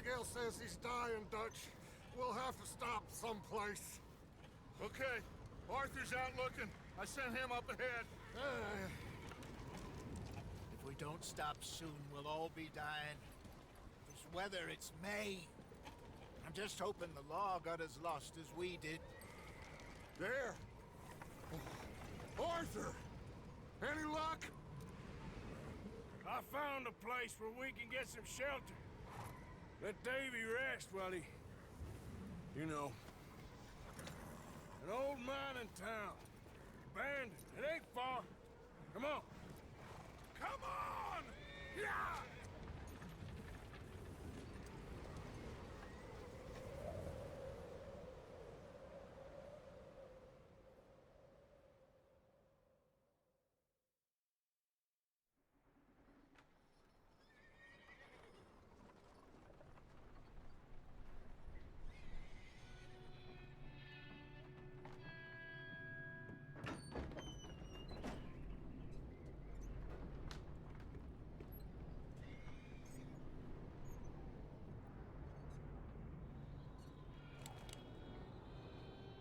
Abigail says he's dying, Dutch. We'll have to stop someplace. Okay. Arthur's out looking. I sent him up ahead. If we don't stop soon, we'll all be dying. This weather, it's May. I'm just hoping the law got as lost as we did. There! Arthur! Any luck? I found a place where we can get some shelter. Let Davy rest while he... You know. An old mining town. Abandoned. It ain't far. Come on. Come on! Yeah!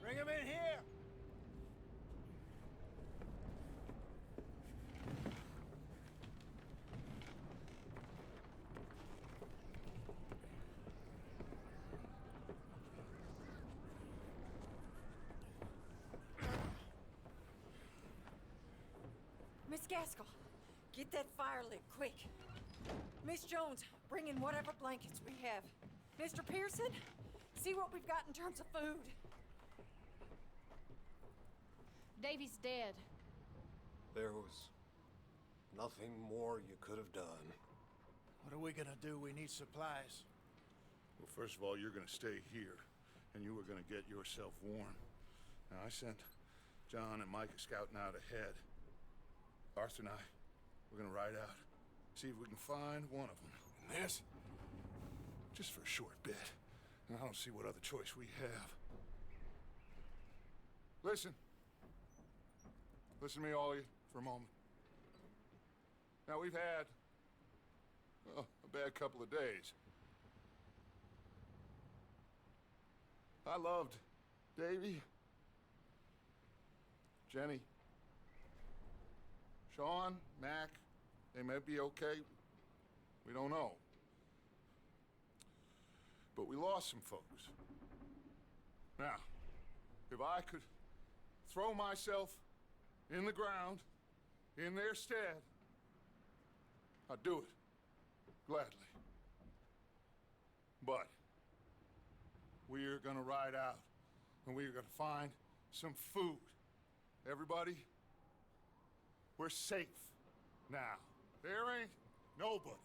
Bring him in here! Miss Gaskell, get that fire lit, quick. Miss Jones, bring in whatever blankets we have. Mr. Pearson, see what we've got in terms of food. Davy's dead. There was nothing more you could have done. What are we gonna do? We need supplies. Well, first of all, you're gonna stay here, and you were gonna get yourself warm. Now, I sent John and Micah scouting out ahead. Arthur and I, we're gonna ride out, see if we can find one of them. And this, just for a short bit. And I don't see what other choice we have. Listen. Listen to me, all of you, for a moment. Now, we've had, well, a bad couple of days. I loved Davy, Jenny, Sean, Mac. They may be okay. We don't know. But we lost some folks. Now, if I could throw myself in the ground, in their stead, I'd do it, gladly. But we're gonna ride out, and we're gonna find some food. Everybody, we're safe now. There ain't nobody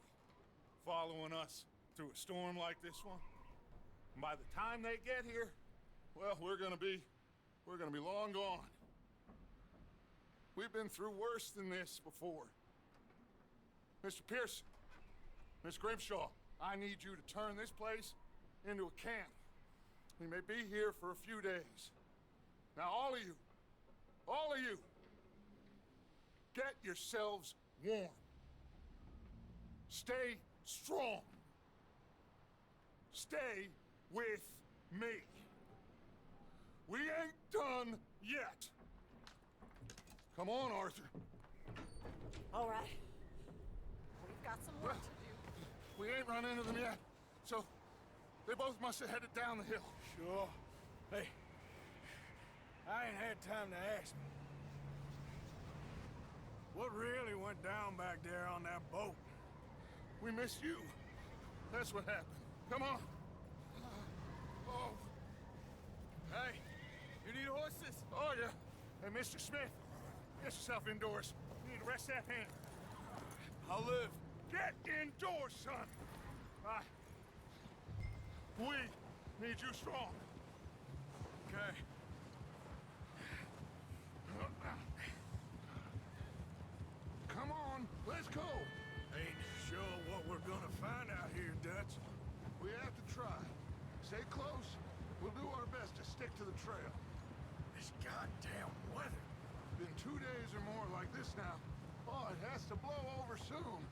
following us through a storm like this one. And by the time they get here, well, we're gonna be long gone. We've been through worse than this before. Mr. Pearson, Miss Grimshaw, I need you to turn this place into a camp. We may be here for a few days. Now, all of you, get yourselves warm. Stay strong. Stay with me. We ain't done yet. Come on, Arthur. All right. We've got some work to do. We ain't run into them yet, so they both must have headed down the hill. Sure. Hey, I ain't had time to ask. What really went down back there on that boat? We missed you. That's what happened. Come on. Oh. Hey, you need horses? Oh, yeah. Hey, Mr. Smith, get yourself indoors. You need to rest that hand. I'll live. Get indoors, son. We need you strong. Okay. Come on, let's go. Ain't sure what we're gonna find out here, Dutch. We have to try. Stay close. We'll do our best to stick to the trail. This goddamn weather. Been 2 days or more like this now. Oh, it has to blow over soon.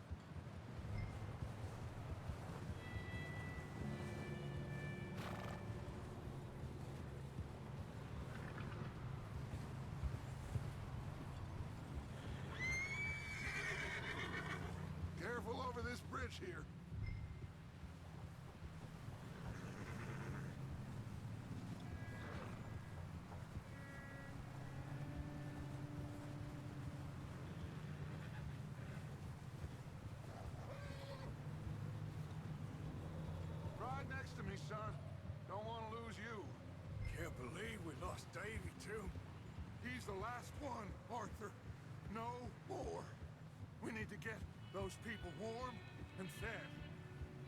here. Ride next to me, son. Don't want to lose you. Can't believe we lost Davy, too. He's the last one, Arthur. No more. We need to get those people warm and fed.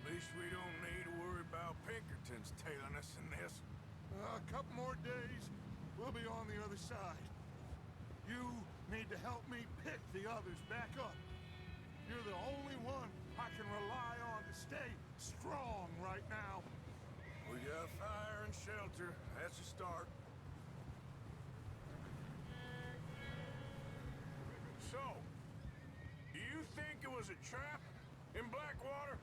At least we don't need to worry about Pinkertons tailing us in this. A couple more days, we'll be on the other side. You need to help me pick the others back up. You're the only one I can rely on to stay strong right now. We got fire and shelter. That's a start. So, do you think it was a trap in Blackwater?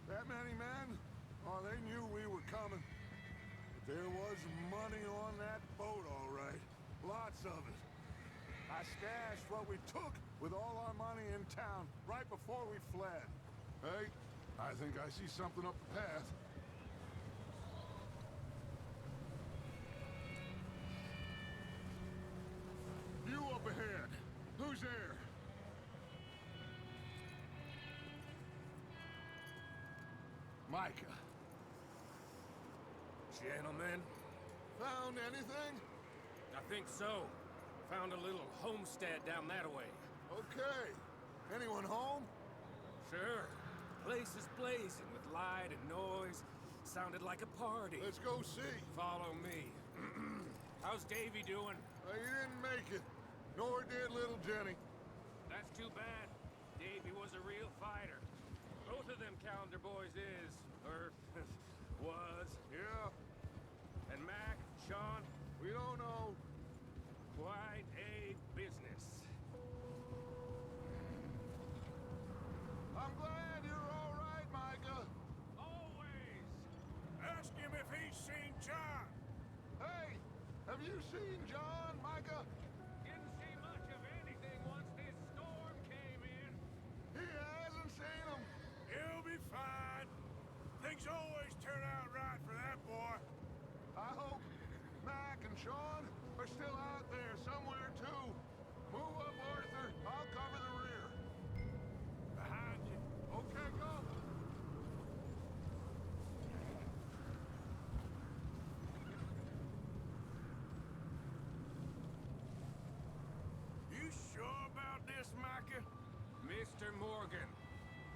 That many men? Oh, they knew we were coming. But there was money on that boat, all right. Lots of it. I stashed what we took with all our money in town right before we fled. Hey, I think I see something up the path. You up ahead. Who's there? Micah. Gentlemen, Found anything? I think so. Found a little homestead down that way. Okay. Anyone home? Sure. Place is blazing with light and noise. Sounded like a party. Let's go see. Follow me. How's Davy doing? He didn't make it. Nor did little Jenny. That's too bad. Davy was a real fighter. Both of them Calendar boys is, or was. Yeah, And Mac, Sean, we don't know. quite a business. I'm glad you're all right, Micah. Always. Ask him if he's seen John. Hey, have you seen John, Micah? Didn't see much of anything once this storm came in. He hasn't seen him. He'll be fine. Things always turn out right for that boy. I hope Mac and Sean are still out there somewhere, too. Move up, Arthur. I'll cover the rear. Behind you. Okay, go. You sure about this, Micah? Mr. Morgan,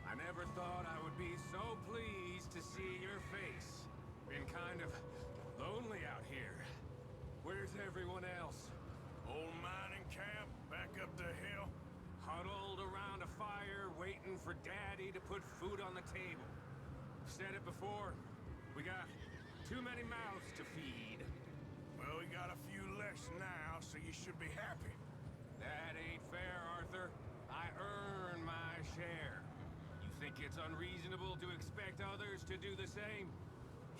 I never thought I would be so pleased to see your face. Been kind of lonely out here. Where's everyone else? Old mining camp, back up the hill. Huddled around a fire, waiting for Daddy to put food on the table. Said it before, we got too many mouths to feed. Well, we got a few less now, so you should be happy. That ain't fair, Arthur. I earn my share. You think it's unreasonable to expect others to do the same?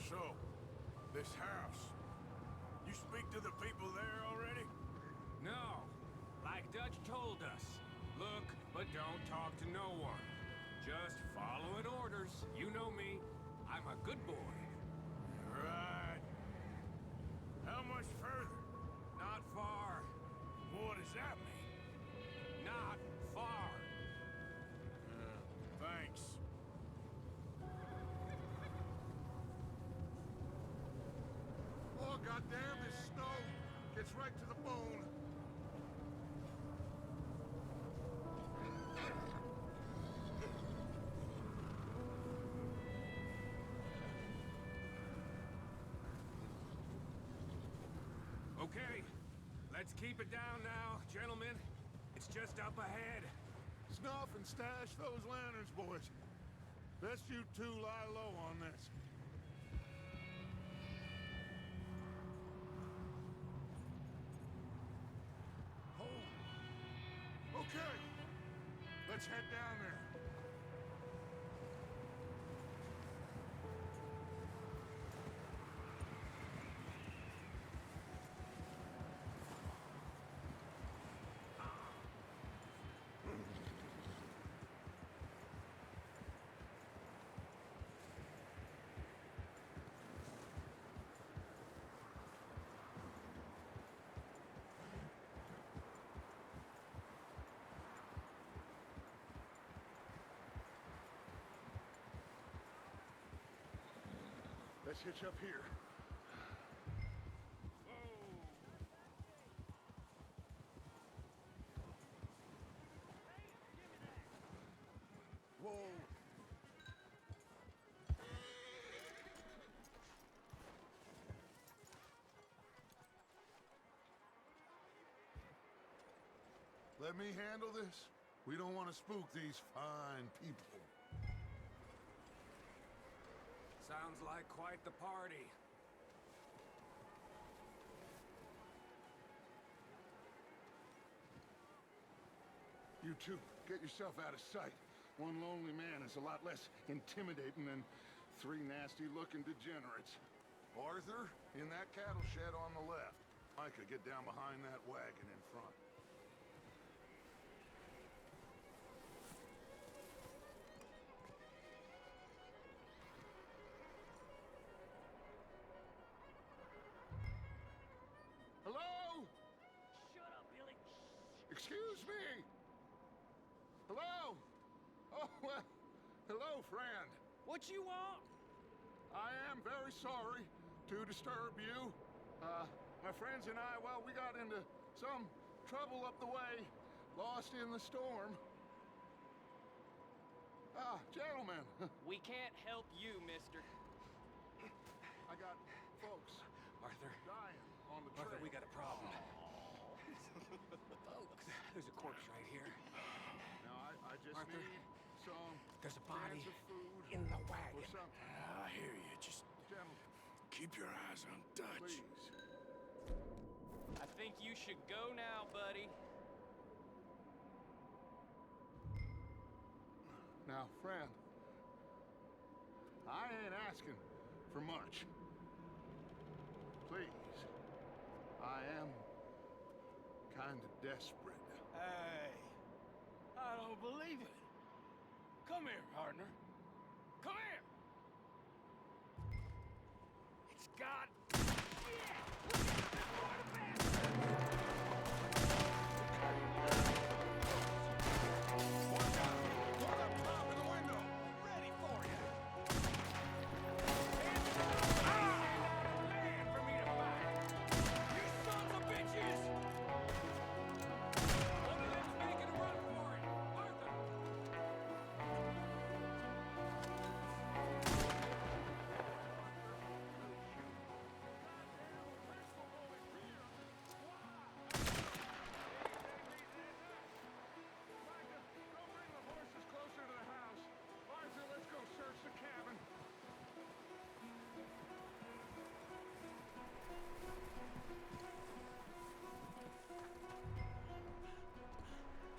So, this house. You speak to the people there already? No. Like Dutch told us. Look, but don't talk to no one. Just following orders. You know me. I'm a good boy. Right. How much further? Not far. What does that mean? Not far. Thanks. Oh, goddamn, this snow gets right to the bone. Okay. Let's keep it down now, gentlemen. It's just up ahead. Snuff and stash those lanterns, boys. Best you two lie low on this. Oh. Okay. Let's head down there. us hitch up here. Whoa. Let me handle this. We don't want to spook these fine people. Sounds like quite the party. You two, get yourself out of sight. One lonely man is a lot less intimidating than three nasty-looking degenerates. Arthur, in that cattle shed on the left. Micah, get down behind that wagon in front. Hello? Shut up, Billy. Excuse me? Hello? Oh, well, hello, friend. What you want? I am very sorry to disturb you. My friends and I, well, we got into some trouble up the way, lost in the storm. Ah, gentlemen, We can't help you, mister. I got folks Arthur, dying on the trail. Arthur, we got a problem. Folks, there's a corpse right here. Now, I just Arthur, need some there's a body cans of food in the or wagon. something. I hear you. Just Gentlemen, keep your eyes on Dutch. please. I think you should go now, buddy. Now, friend, I ain't asking for much. Please, I am kind of desperate. Hey, I don't believe it. Come here, partner. Come here. It's God. Micah, go bring the horses closer to the house. Arthur, let's go search the cabin.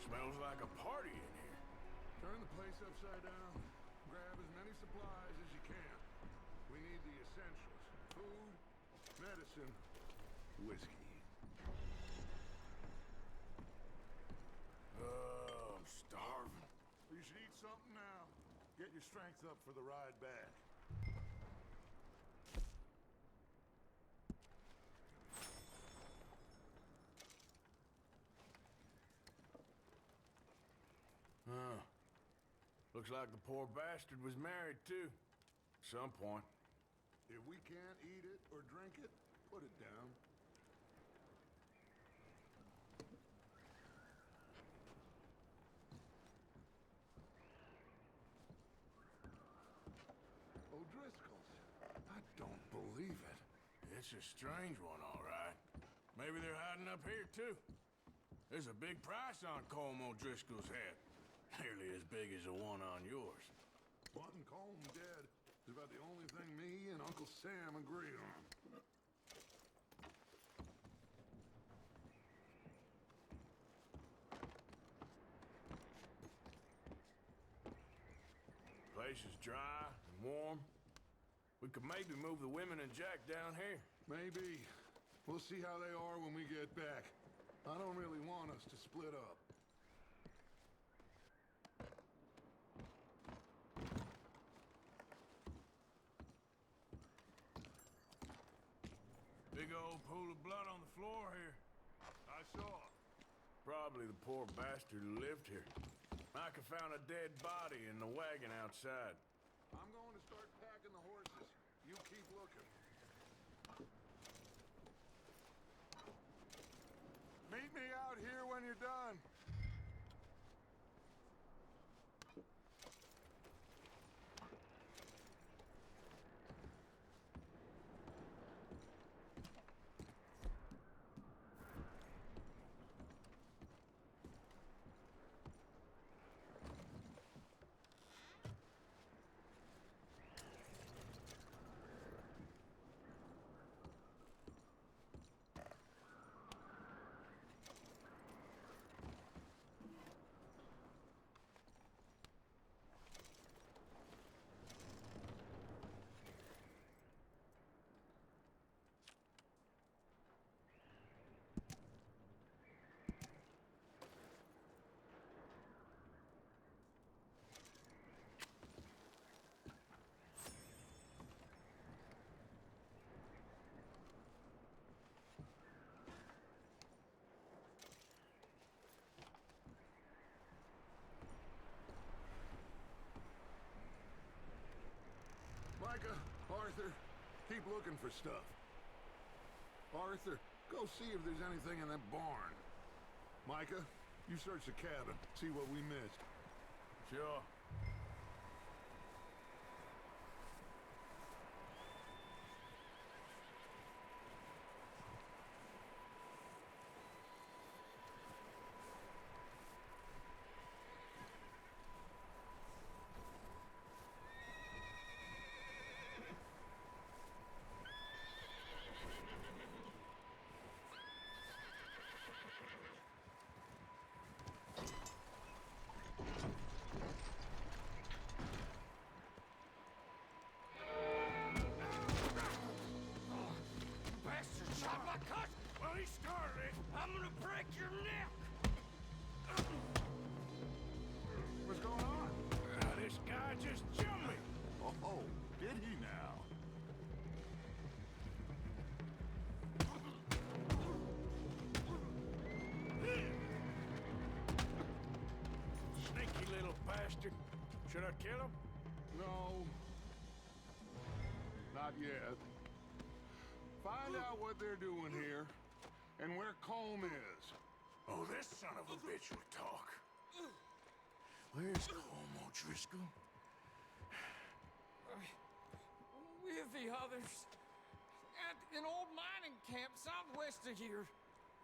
Smells like a party in here. Turn the place upside down. Grab as many supplies as you can. We need the essentials. Food, medicine, whiskey. Oh, I'm starving. You should eat something now. Get your strength up for the ride back. Huh. Looks like the poor bastard was married, too. Some point. If we can't eat it or drink it, put it down. O'Driscoll's. I don't believe it. It's a strange one, all right. Maybe they're hiding up here, too. There's a big price on Colm O'Driscoll's head. Nearly as big as the one on yours. Wanting Colm dead is about the only thing me and Uncle Sam agree on. Place is dry and warm. We could maybe move the women and Jack down here. Maybe. We'll see how they are when we get back. I don't really want us to split up. Big old pool of blood on the floor here. I saw. Probably the poor bastard who lived here. Micah found a dead body in the wagon outside. I'm going to start packing the horses. You keep looking. Meet me out here when you're done. Micah, Arthur, keep looking for stuff. Arthur, go see if there's anything in that barn. Micah, you search the cabin, see what we missed. Sure. Bastard shot my cousin! Well, he started it. I'm gonna break your neck! What's going on? This guy just jumped me. Oh, did he now? Sneaky little bastard. Should I kill him? No. Not yet. Find out what they're doing here, and where Colm is. Oh, this son of a bitch will talk. Where's Colm O'Driscoll? With the others. At an old mining camp southwest of here.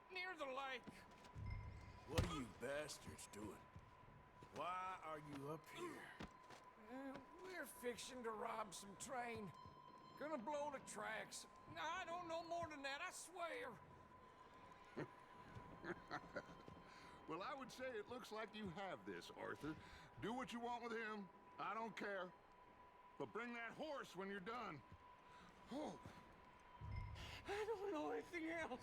Near the lake. What are you bastards doing? Why are you up here? We're fixing to rob some train. Gonna blow the tracks. I don't know more than that, I swear. Well, I would say it looks like you have this, Arthur. Do what you want with him. I don't care. But bring that horse when you're done. Oh. I don't know anything else.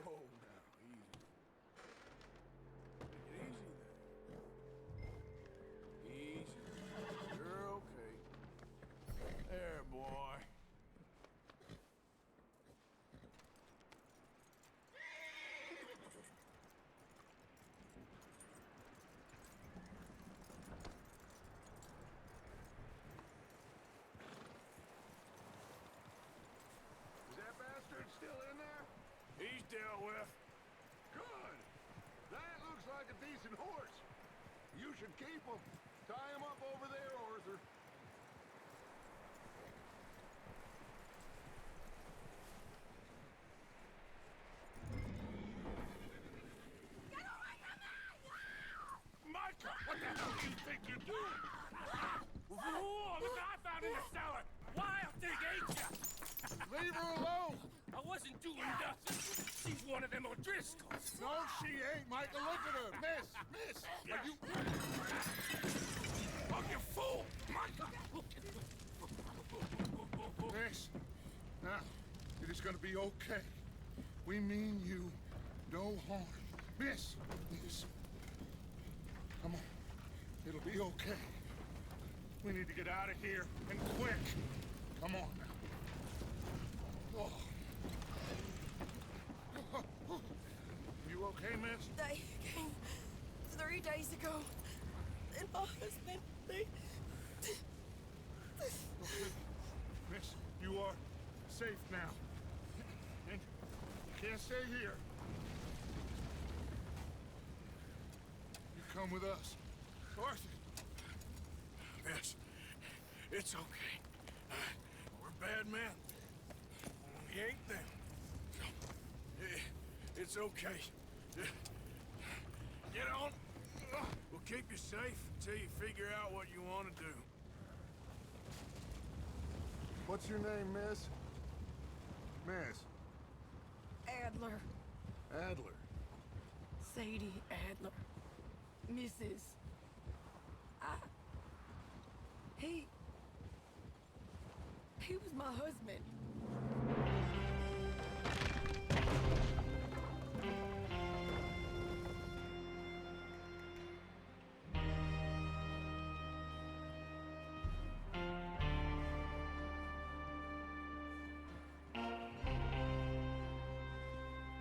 Whoa, now, easy. Take it easy there. Easy. You're okay. There, boy. Is that bastard still in there? He's dealt with. Good. That looks like a decent horse. You should keep him. Tie him up over there, Arthur. Micah, what the hell do you think you're doing? Whoa, look what I found in the cellar. Wild thing, ain't ya? Leave her alone. I wasn't doing nothing. She's one of them O'Driscolls. No, she ain't, Micah. Look at her. Miss. Are you... Oh, you fool! Micah! Miss. Now, it is gonna be okay. We mean you no harm. Miss. Come on. It'll be okay. We need to get out of here, and quick. Come on now. Oh. You okay, miss? They came 3 days ago. And my husband, they... Miss, you are safe now. And you can't stay here. You come with us. Arthur. Miss, it's okay. We're bad men. We ain't them. It's okay. Get on. We'll keep you safe until you figure out what you want to do. What's your name, miss? Miss. Adler. Adler. Sadie Adler. Mrs. He was my husband.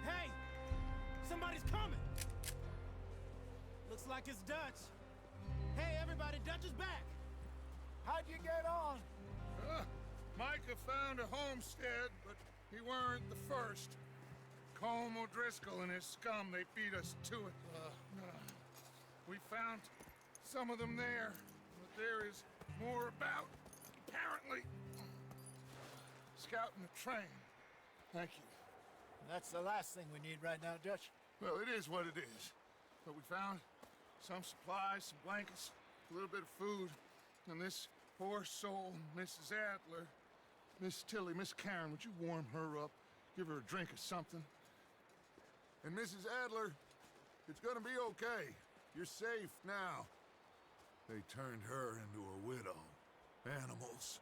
Hey! Somebody's coming! Looks like it's Dutch. Hey, everybody, Dutch is back! How'd you get on? Micah found a homestead, but he weren't the first. Colm O'Driscoll and his scum, they beat us to it. We found some of them there, but there is more about, apparently. Scouting the train. Thank you. That's the last thing we need right now, Dutch. Well, it is what it is. But we found some supplies, some blankets, a little bit of food, and this poor soul, Mrs. Adler, Miss Tilly, Miss Karen, would you warm her up? Give her a drink or something? And Mrs. Adler, it's gonna be okay. You're safe now. They turned her into a widow. Animals.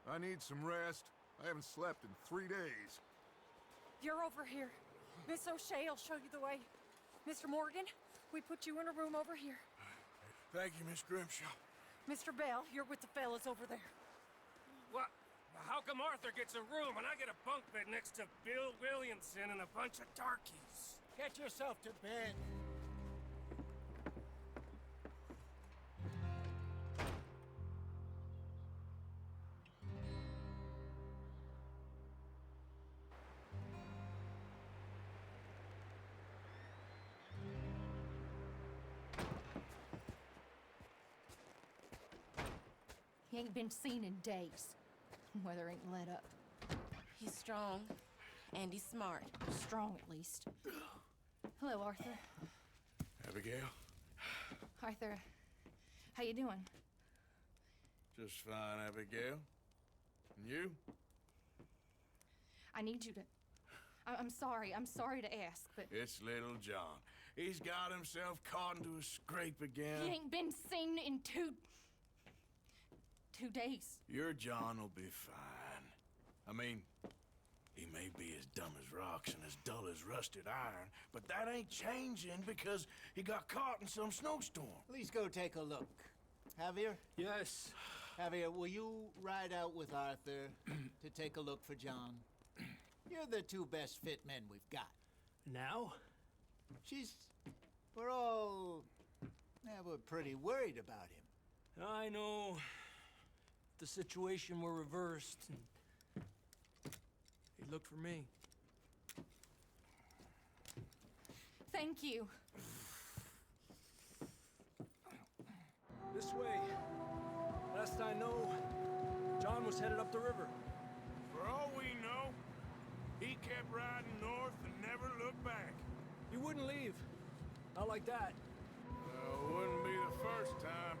I need some rest. I haven't slept in 3 days. You're over here. Miss O'Shea will show you the way. Mr. Morgan, we put you in a room over here. Thank you, Miss Grimshaw. Mr. Bell, you're with the fellas over there. What? How come Arthur gets a room and I get a bunk bed next to Bill Williamson and a bunch of darkies? Get yourself to bed. He ain't been seen in days. Weather ain't let up. He's strong, and he's smart. Strong, at least. Hello, Arthur. Abigail? Arthur, how you doing? Just fine, Abigail. And you? I need you to... I'm sorry to ask, but... It's little John. He's got himself caught into a scrape again. He ain't been seen in 2 days. Your John will be fine. I mean, he may be as dumb as rocks and as dull as rusted iron, but that ain't changing because he got caught in some snowstorm. Please go take a look. Javier? Yes. Javier, will you ride out with Arthur to take a look for John? You're the 2 best fit men we've got. Now? We're all... Yeah, we're pretty worried about him. I know. The situation were reversed, and he looked for me. Thank you. This way. Last I know, John was headed up the river. For all we know, he kept riding north and never looked back. He wouldn't leave. Not like that. Wouldn't be the first time.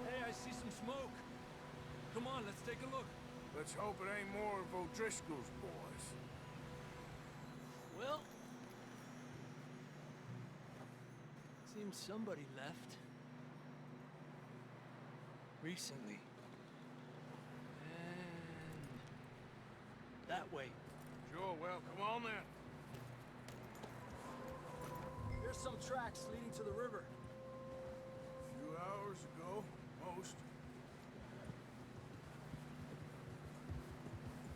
Hey, I see some smoke. take a look. Let's hope it ain't more of O'Driscoll's boys. Well, seems somebody left. Recently. And that way. Sure, well, come on then. Here's some tracks leading to the river. A few hours ago, most.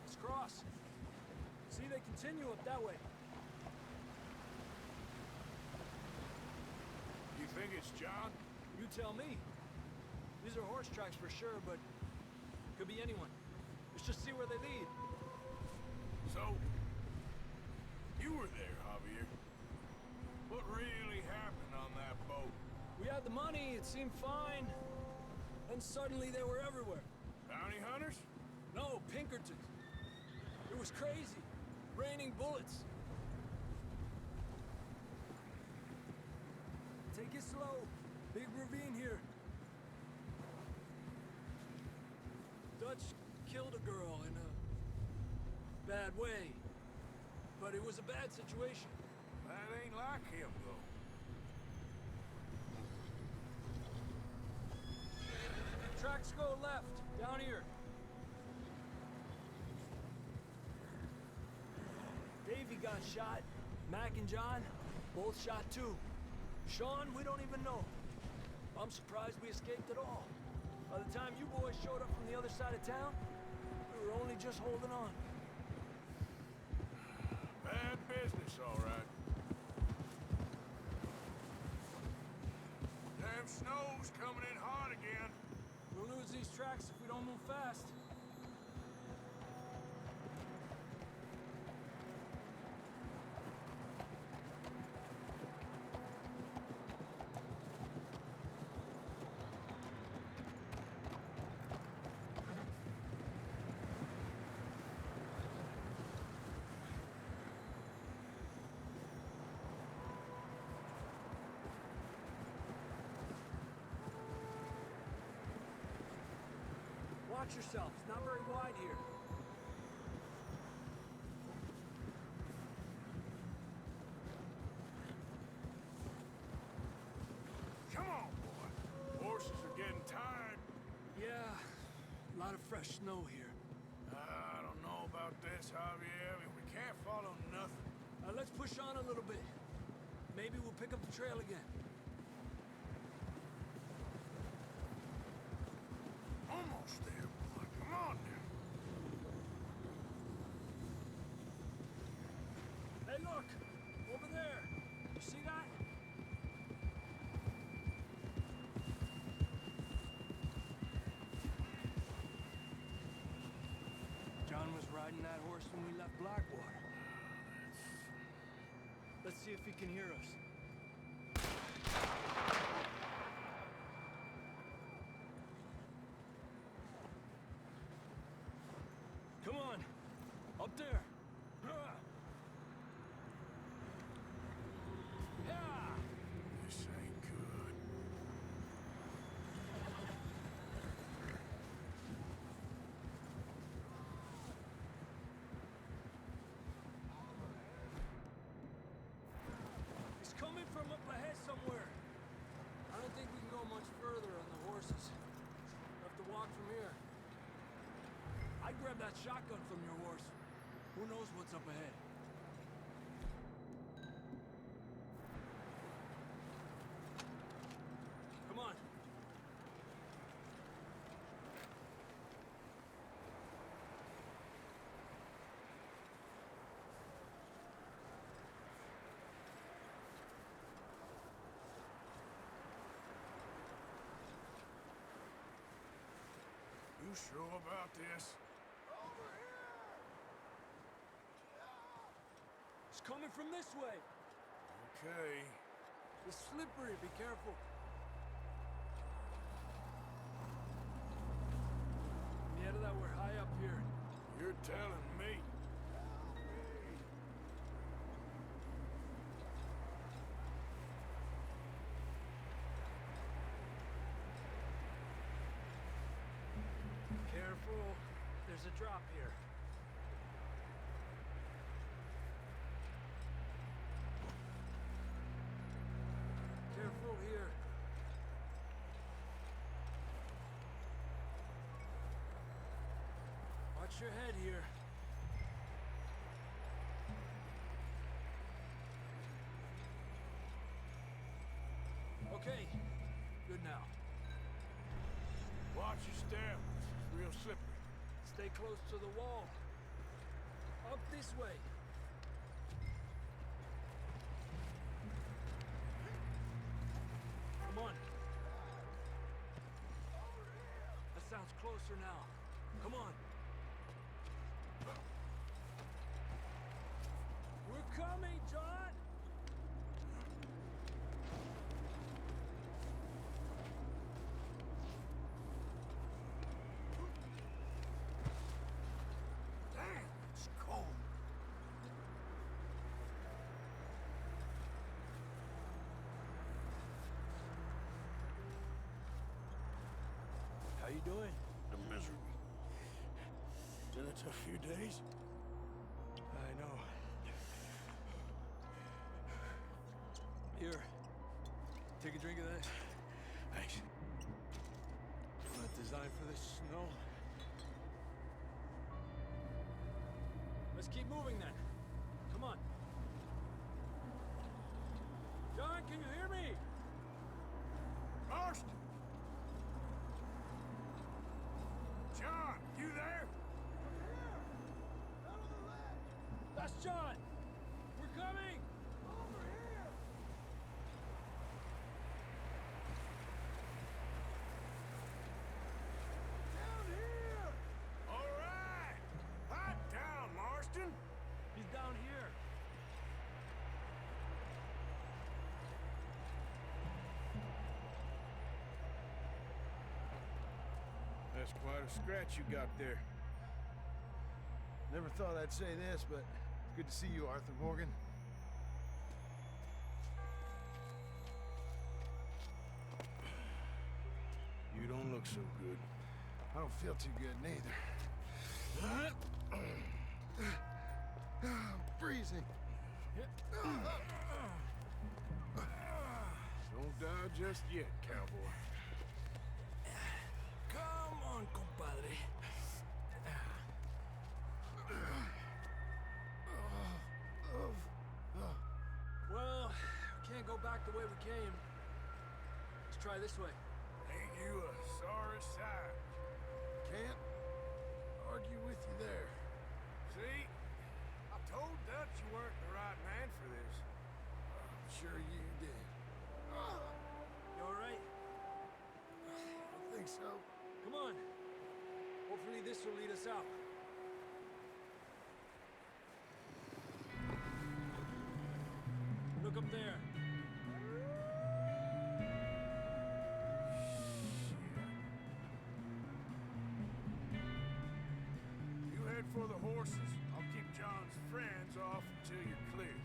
Let's cross. See, they continue up that way. You think it's John? You tell me. These are horse tracks for sure, but could be anyone. Let's just see where they lead. So, you were there, Javier. What really happened on that boat? We had the money, it seemed fine. Then suddenly they were everywhere. Bounty hunters? No, Pinkertons. It was crazy. Raining bullets. Take it slow. Big ravine here. Dutch killed a girl in a bad way. But it was a bad situation. That ain't like him, though. Tracks go left, down here. Davey got shot. Mac and John, both shot too. Sean, we don't even know. I'm surprised we escaped at all. By the time you boys showed up from the other side of town, we were only just holding on. Bad business, all right. Damn snow's coming in hard again. We'll lose these tracks if we don't move fast. Watch yourself. It's not very wide here. Come on, boy. Horses are getting tired. Yeah, a lot of fresh snow here. I don't know about this, Javier. I mean, we can't follow nothing. Let's push on a little bit. Maybe we'll pick up the trail again. Almost there, boy. Come on now. Hey, look! Over there! You see that? John was riding that horse when we left Blackwater. Let's see if he can hear us. Come on! Up there! Yeah! This ain't good. He's coming from up ahead somewhere. I don't think we can go much further on the horses. We'll have to walk from here. I'd grab that shotgun from your horse. Who knows what's up ahead? Come on. You sure about this? It's coming from this way. Okay. It's slippery. Be careful. Yeah, that we're high up here. You're telling me. Careful. there's a drop here. Careful here. Watch your head here. Okay, good now. Watch your step. It's real slippery. Stay close to the wall. Up this way. Come on. That sounds closer now. Come on. We're coming, John! Damn, it's cold. How you doing? I'm miserable. Been a tough few days. I know. Here. Take a drink of that. Thanks. Not designed for this snow. Let's keep moving then. Come on. John, can you hear me? Marston! John, you there? That's John! We're coming! Over here! Down here! All right! Hot down, Marston! He's down here. That's quite a scratch you got there. Never thought I'd say this, but it's good to see you, Arthur Morgan. You don't look so good. I don't feel too good, neither. I'm freezing. Don't die just yet, cowboy. Come on, compadre. Well, we can't go back the way we came. Let's try this way. Ain't you a sorry sight? Can't argue with you there. See? I told Dutch you weren't the right man for this. I'm sure you did. You all right? I think so. Come on. Hopefully this will lead us out. Look up there. You head for the horses. I'll keep John's friends off until you're clear.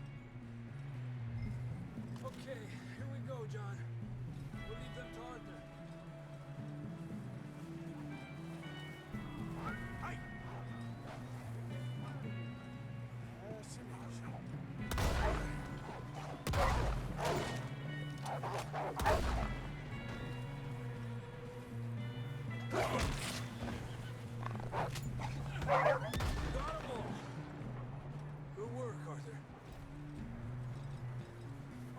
Okay, here we go, John. We'll leave them to Arthur. Hey! That's an easy. Got 'em all. Good work, Arthur.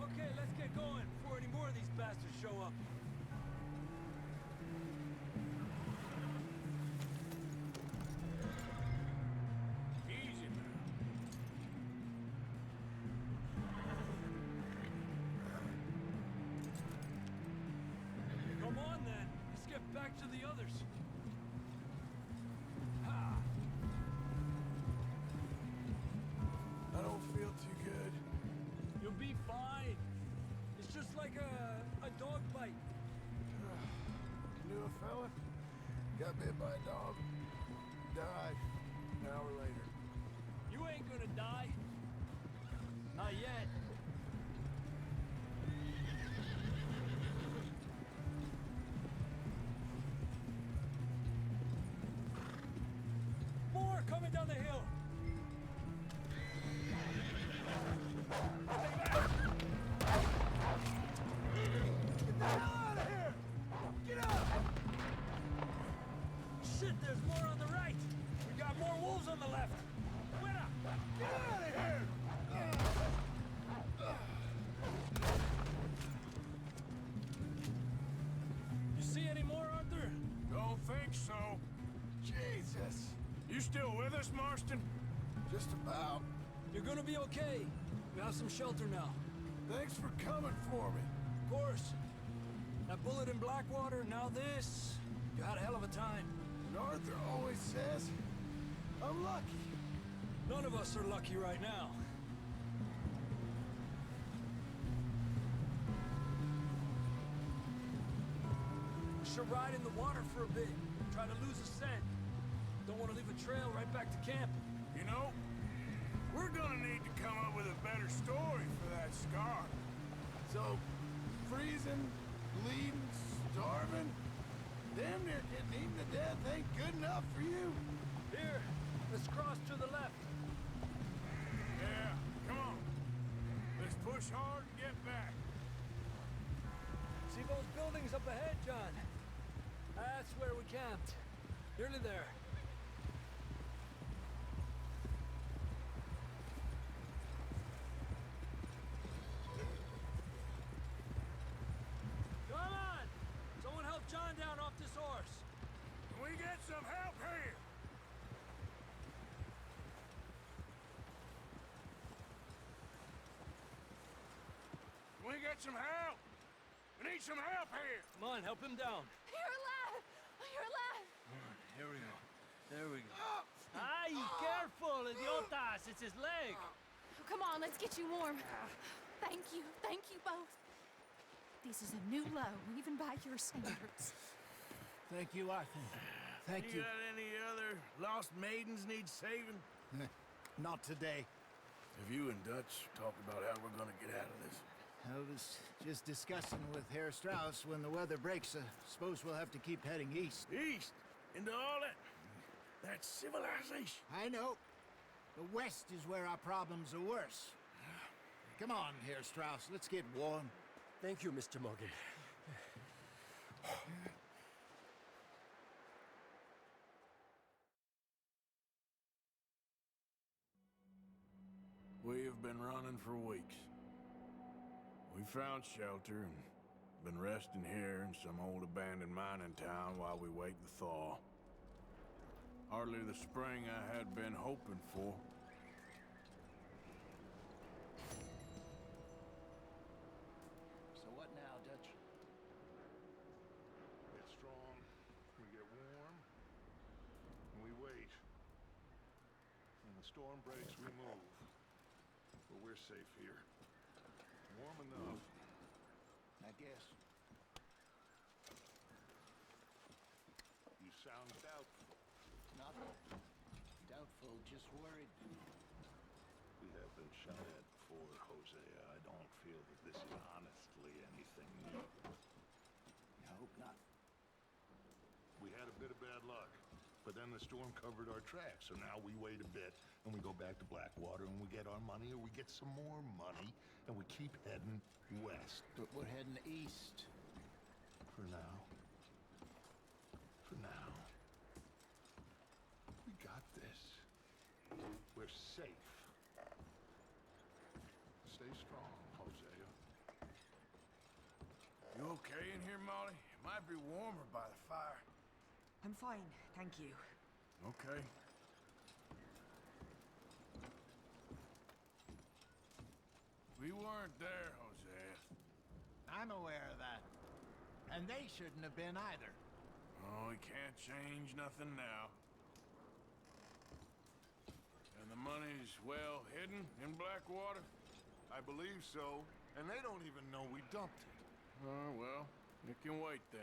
Okay, let's get going before any more of these bastards show up. Easy now. Come on, then. Let's get back to the others. Ha! I don't feel too good. You'll be fine. It's just like a dog bite. Knew a fella? Got bit by a dog. Died an hour later. You ain't gonna die. Not yet. so. Jesus! You still with us, Marston? Just about. You're gonna be okay. We have some shelter now. Thanks for coming for me. Of course. That bullet in Blackwater, now this. You had a hell of a time. And Arthur always says, I'm lucky. None of us are lucky right now. We should ride in the water for a bit. Try to lose a scent. Don't want to leave a trail right back to camp. You know, we're gonna need to come up with a better story for that scar. So, freezing, bleeding, starving, damn near getting eaten to death ain't good enough for you. Here, let's cross to the left. Yeah, come on. Let's push hard and get back. See those buildings up ahead, John? That's where we camped. Nearly there. Come on! Someone help John down off this horse. Can we get some help here? Can we get some help? We need some help here. Come on, help him down. You're alive! You're alive! Here we go. There we go. Ay, careful, idiotas! It's his leg. Come on, let's get you warm. Thank you both. This is a new low, even by your standards. Thank you, Arthur. Thank you. Got any other lost maidens need saving? Not today. Have you and Dutch talked about how we're gonna get out of this? I was just discussing with Herr Strauss when the weather breaks. Suppose we'll have to keep heading east. East? Into all that civilization. I know. The west is where our problems are worse. Come on, Herr Strauss, let's get warm. Thank you, Mr. Morgan. We have been running for weeks. We found shelter and been resting here in some old abandoned mining town while we wait the thaw. Hardly the spring I had been hoping for. So what now, Dutch? Get strong, we get warm, and we wait. When the storm breaks, we move. But we're safe here. Warm enough. I guess. You sound doubtful. Not doubtful, just worried. We have been shot at before, Hosea. I don't feel that this is honestly anything new. I hope not. We had a bit of bad luck, but then the storm covered our tracks, so now we wait a bit, and we go back to Blackwater, and we get our money, or we get some more money, and we keep heading west. But we're heading east. For now. For now. We got this. We're safe. Stay strong, Hosea. You okay in here, Molly? It might be warmer by the fire. I'm fine, thank you. Okay. We weren't there, Hosea. I'm aware of that. And they shouldn't have been either. Oh, we can't change nothing now. And the money's well hidden in Blackwater? I believe so, and they don't even know we dumped it. Oh, well, it can wait then.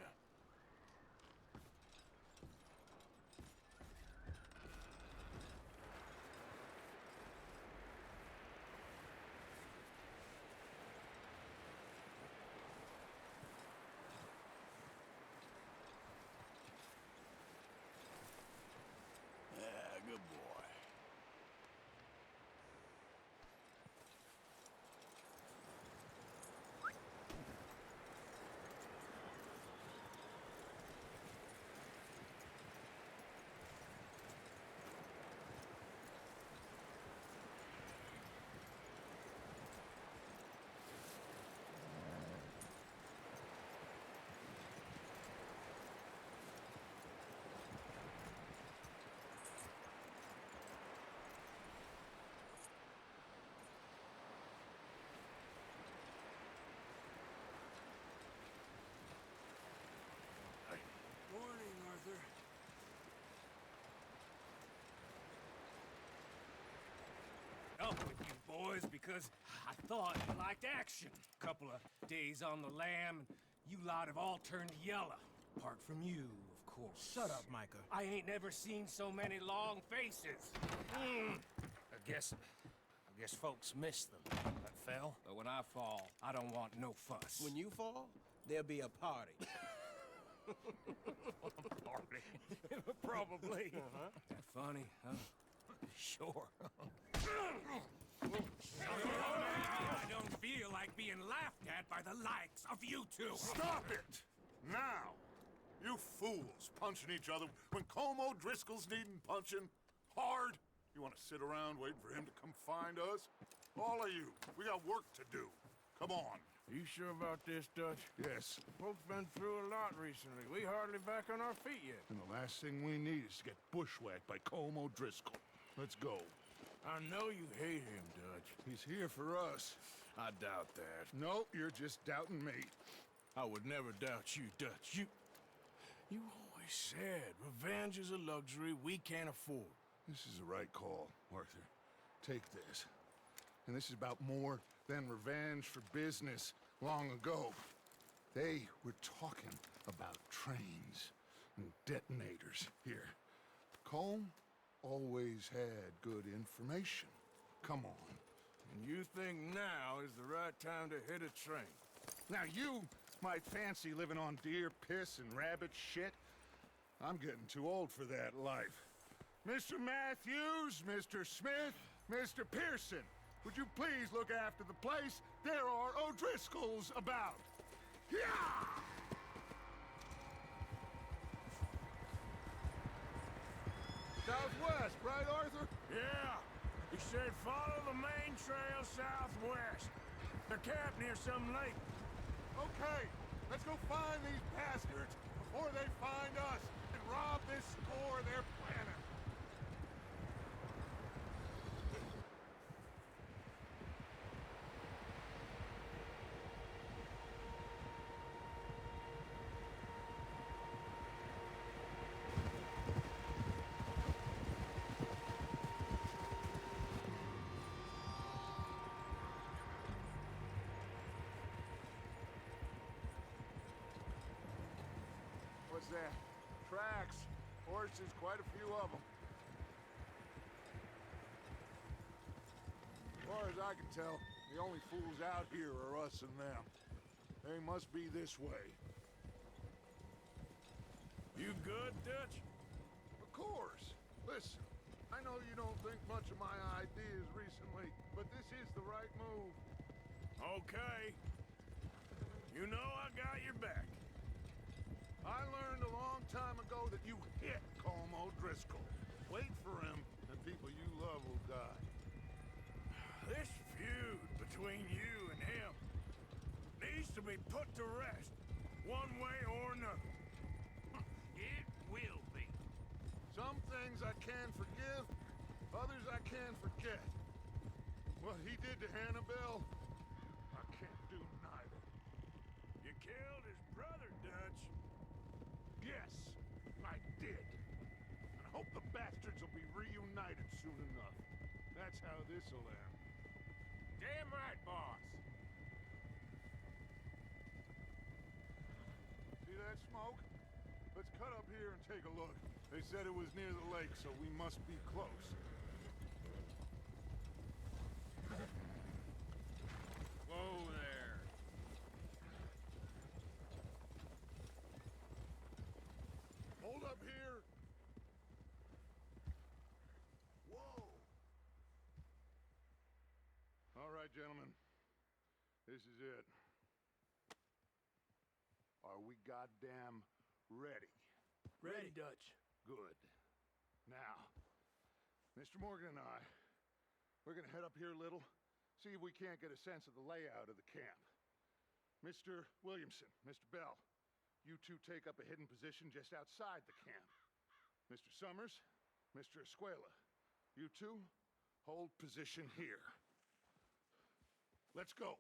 Yeah, good boy. was because I thought you liked action. Couple of days on the lam, and you lot have all turned yellow. Apart from you, of course. Shut up, Micah. I ain't never seen so many long faces. I guess folks miss them. I fell, but when I fall, I don't want no fuss. When you fall, there'll be a party. Party? Probably. That funny, huh? Sure. I don't feel like being laughed at by the likes of you two. Stop it! Now! You fools punching each other when Como Driscoll's needing punching hard. You want to sit around waiting for him to come find us? All of you, we got work to do. Come on. You sure about this, Dutch? Yes. Folks been through a lot recently. We hardly back on our feet yet. And the last thing we need is to get bushwhacked by Como Driscoll. Let's go. I know you hate him, Dutch. He's here for us. I doubt that. No, you're just doubting me. I would never doubt you, Dutch. You always said revenge is a luxury we can't afford. This is the right call, Arthur. Take this. And this is about more than revenge for business long ago. They were talking about trains and detonators here. Colm always had good information. Come on. And you think now is the right time to hit a train? Now you might fancy living on deer piss and rabbit shit. I'm getting too old for that life. Mr. Matthews, Mr. Smith, Mr. Pearson, would you please look after the place? There are O'Driscolls about. Yeah! Southwest, right, Arthur? Yeah. He said follow the main trail southwest. They're camped near some lake. Okay, let's go find these bastards before they find us and rob this store they're planning. What's that? Tracks. Horses, quite a few of them. As far as I can tell, the only fools out here are us and them. They must be this way. You good, Dutch? Of course. Listen, I know you don't think much of my ideas recently, but this is the right move. Okay. You know I got your back. I learned a long time ago that you hit Como Driscoll. Wait for him, and people you love will die. This feud between you and him needs to be put to rest, one way or another. It will be. Some things I can forgive, others I can't forget. What he did to Hannibal, I can't do neither. You killed his brother, Dutch. Yes, I did. And I hope the bastards will be reunited soon enough. That's how this'll end. Damn right, boss. See that smoke? Let's cut up here and take a look. They said it was near the lake, so we must be close. Whoa there. Hold up here! Whoa! All right, gentlemen. This is it. Are we goddamn ready? Ready, Dutch. Good. Now, Mr. Morgan and I, we're gonna head up here a little, see if we can't get a sense of the layout of the camp. Mr. Williamson, Mr. Bell, you two take up a hidden position just outside the camp. Mr. Summers, Mr. Escuela, you two hold position here. Let's go.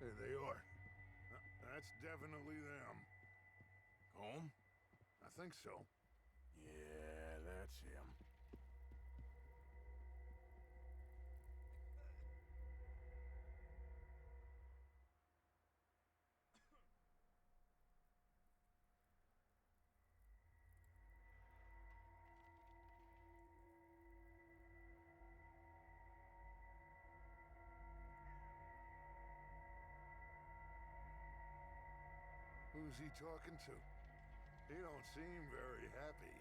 There they are. That's definitely them. Home? I think so. Yeah, that's him. Who's he talking to? He don't seem very happy.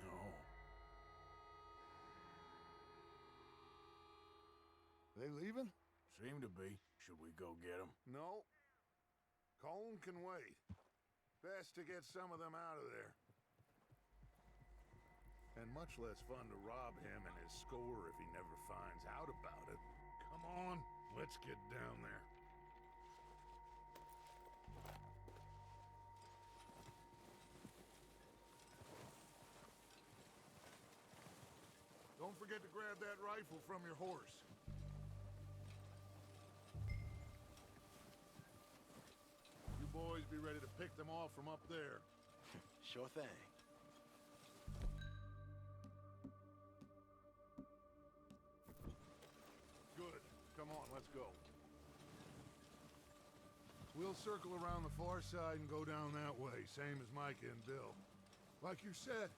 No. They leaving? Seem to be. Should we go get him? No. Colm can wait. Best to get some of them out of there. And much less fun to rob him and his score if he never finds out about it. Come on, let's get down there. Don't forget to grab that rifle from your horse. You boys be ready to pick them off from up there. Sure thing. Good. Come on, let's go. We'll circle around the far side and go down that way, same as Micah and Bill. Like you said,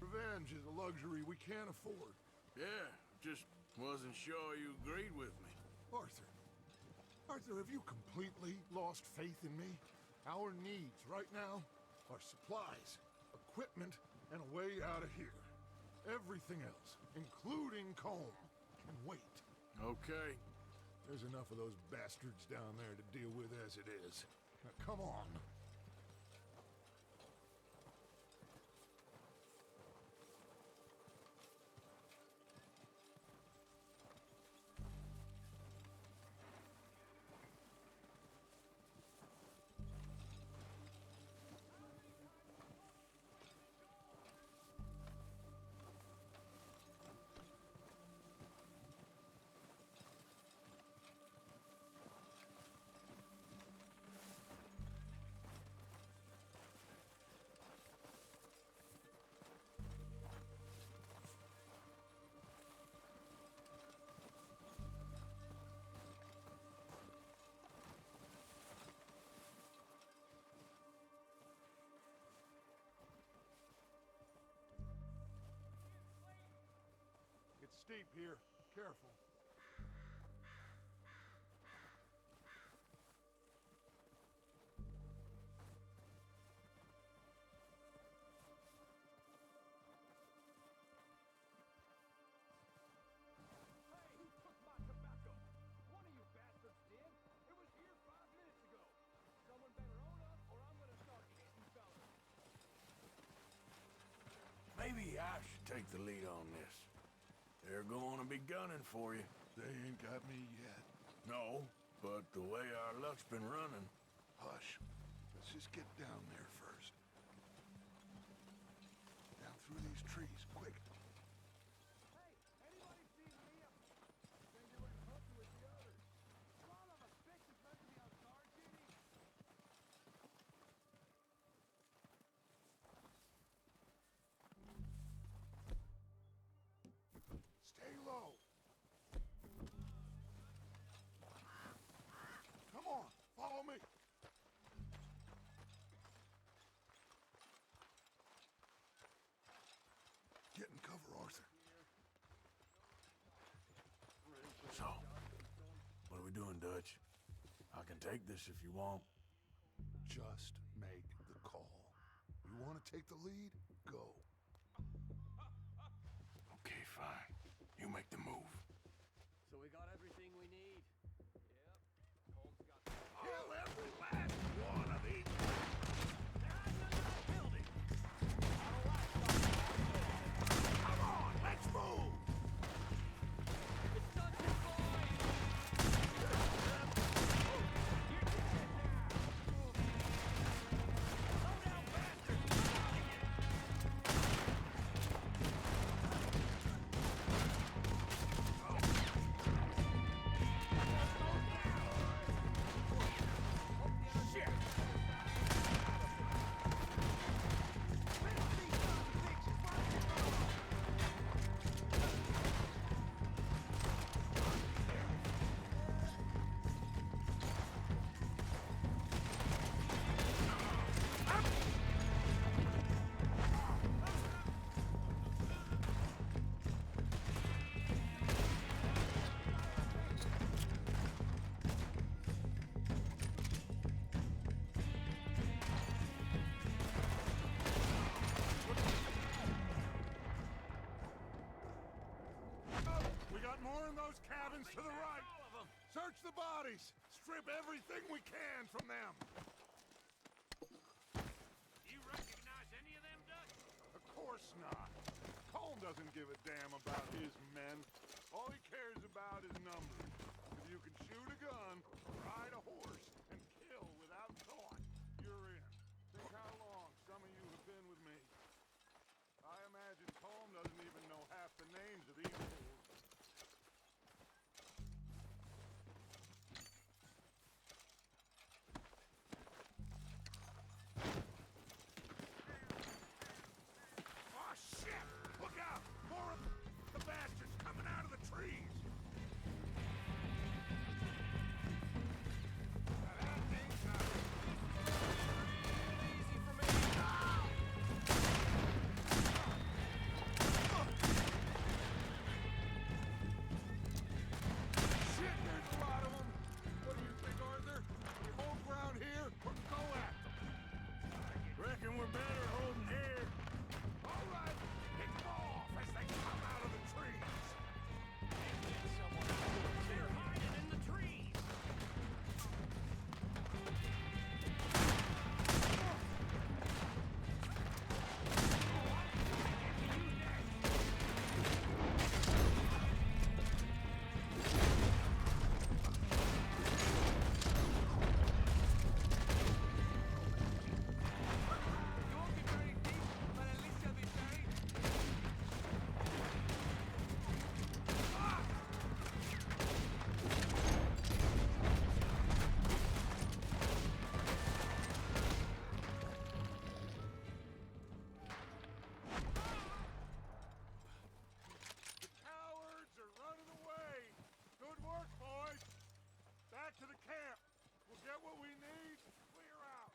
revenge is a luxury we can't afford. Yeah, just wasn't sure you agreed with me. Arthur. Arthur, have you completely lost faith in me? Our needs right now are supplies, equipment, and a way out of here. Everything else, including Colm, can wait. Okay. There's enough of those bastards down there to deal with as it is. Now come on. It's steep here. Careful. Maybe I should take the lead on this. They're going to be gunning for you. They ain't got me yet. No, but the way our luck's been running. Hush. Let's just get down there first. Down through these trees, quick. Stay low. Come on, follow me. Get in cover, Arthur. So, what are we doing, Dutch? I can take this if you want. Just make the call. You want to take the lead? Go. Okay, fine. You make the move. So we got everything we need. Yep. Colm's got Kill every last one of these. building. Come on, let's move. It's Dutch's boy. Slow down, bastard. got more in those cabins to the right. Search the bodies. Strip everything we can from them. You recognize any of them, Dutch? Of course not. Colm doesn't give a damn about his men. All he cares about is numbers. If you can shoot a gun, ride a horse, and kill without thought, you're in. Think how long some of you have been with me. I imagine Colm doesn't even know half the names of these fools. Oh, shit! Look out! More of the bastards coming out of the trees! Now that ain't nothing. Easy for me. Shit, there's a lot of them! What do you think, Arthur? We hold ground here or go at them? Reckon we're better holding here. All right, pick them off as they come out of the trees! They're hiding in the trees. The cowards are running away! Good work, boys! Back to the camp! We'll get what we need and clear out!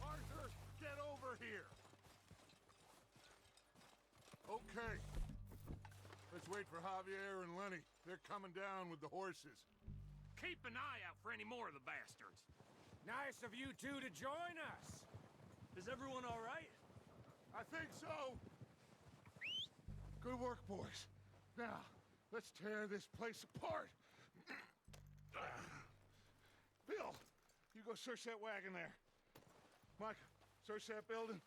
Arthur, get over here! Okay. Let's wait for Javier and Lenny. They're coming down with the horses. Keep an eye out for any more of the bastards. Nice of you two to join us. Is everyone all right? I think so. Good work, boys. Now, let's tear this place apart. Bill, you go search that wagon there. Mike, search that building.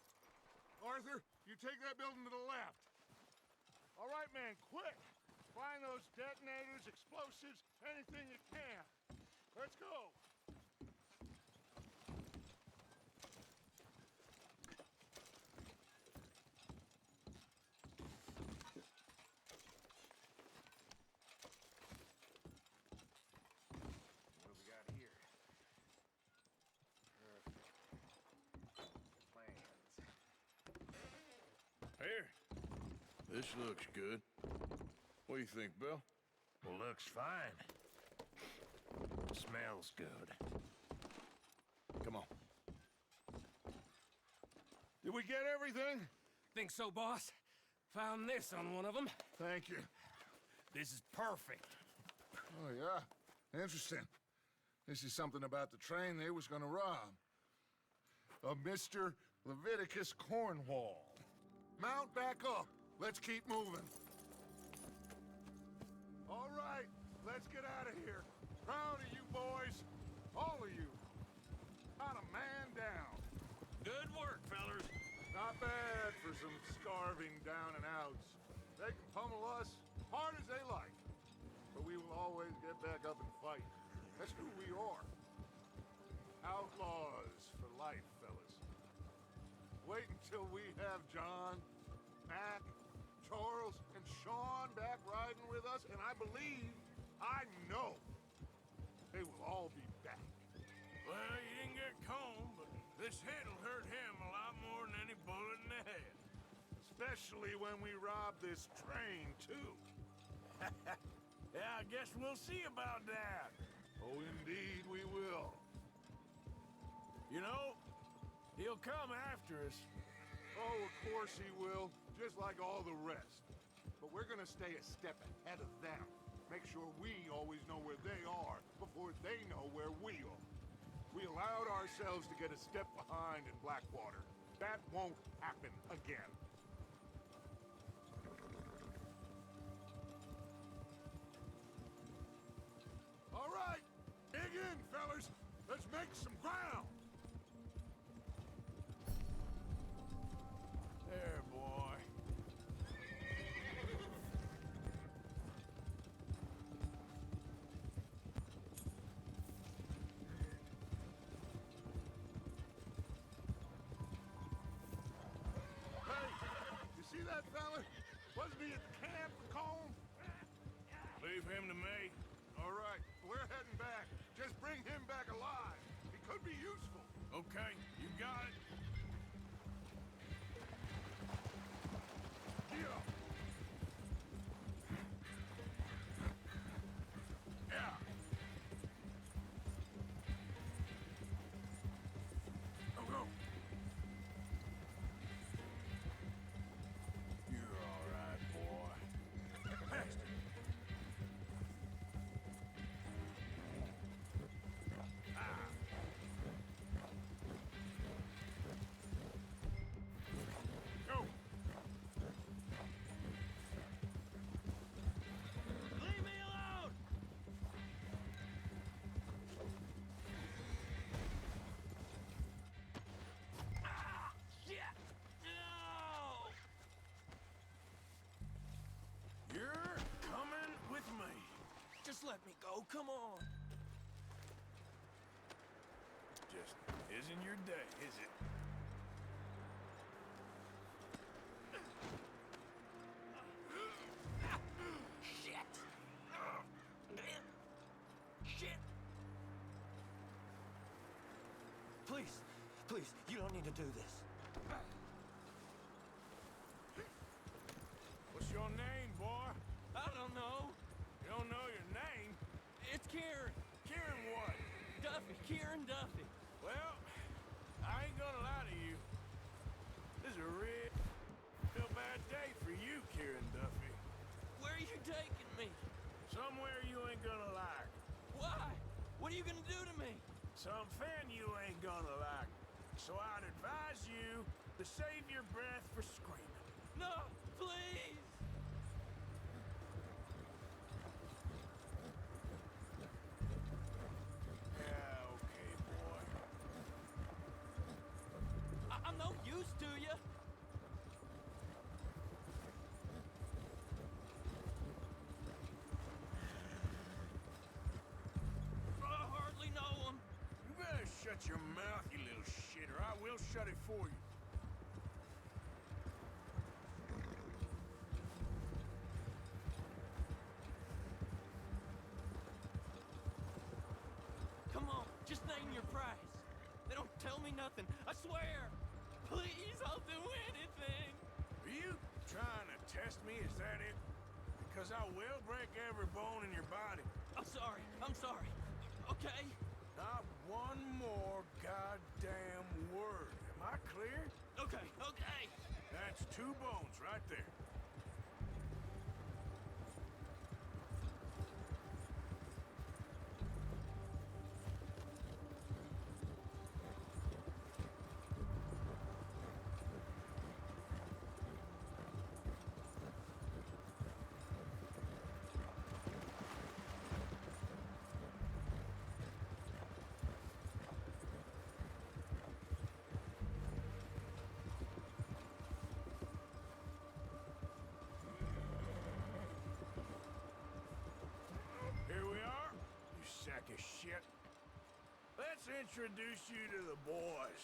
Arthur, you take that building to the left. All right, man, quick. Find those detonators, explosives, anything you can. Let's go. What do we got here? Plans. Here. This looks good. What do you think, Bill? Well, looks fine. Smells good. Come on. Did we get everything? Think so, boss? Found this on one of them. Thank you. This is perfect. Oh, yeah? Interesting. This is something about the train they was gonna rob. A Mr. Leviticus Cornwall. Mount back up. Let's keep moving. All right, let's get out of here. Proud of you boys. All of you. Not a man down. Good work, fellers. Not bad for some starving down and outs. They can pummel us hard as they like. But we will always get back up and fight. That's who we are. Outlaws for life, fellas. Wait until we have John, Mac, Charles, and Sean back riding with us, and I believe, I know, they will all be back. Well, you didn't get Combe, but this hit'll hurt him a lot more than any bullet in the head. Especially when we rob this train, too. Yeah, I guess we'll see about that. Oh, indeed we will. You know, he'll come after us. Oh, of course he will, just like all the rest. But we're gonna stay a step ahead of them. Make sure we always know where they are before they know where we are. We allowed ourselves to get a step behind in Blackwater. That won't happen again. custody at the camp for Colm? Leave him to me. All right, we're heading back. Just bring him back alive. He could be useful. Okay, you got it. Yeah. Yeah. Go, go. You're all right, boy. Faster. Go. Leave me alone! Ah! Shit! No! You're coming with me. Just let me go, come on. Just isn't your day, is it? Shit! Shit! Please, please, you don't need to do this. What's your name, boy? I don't know. You don't know your name? It's Kieran. Kieran what? Duffy, Kieran Duffy. Well, I ain't gonna lie to you. This is a real bad day for you, Kieran Duffy. Where are you taking me? Somewhere you ain't gonna like. Why? What are you gonna do to me? Something you ain't gonna like. So I'd advise you to save your breath for screaming. No, please! Yeah, okay, boy. I'm no use to you. I hardly know him. You better shut your mouth, you little shit, or I will shut it for you. Come on, just name your price. They don't tell me nothing, I swear. Please, I'll do anything. Are you trying to test me? Is that it? Because I will break every bone in your body. I'm sorry, okay? Not one more goddamn word. Am I clear? Okay. That's 2 bones right there. Here we are, you sack of shit. Let's introduce you to the boys.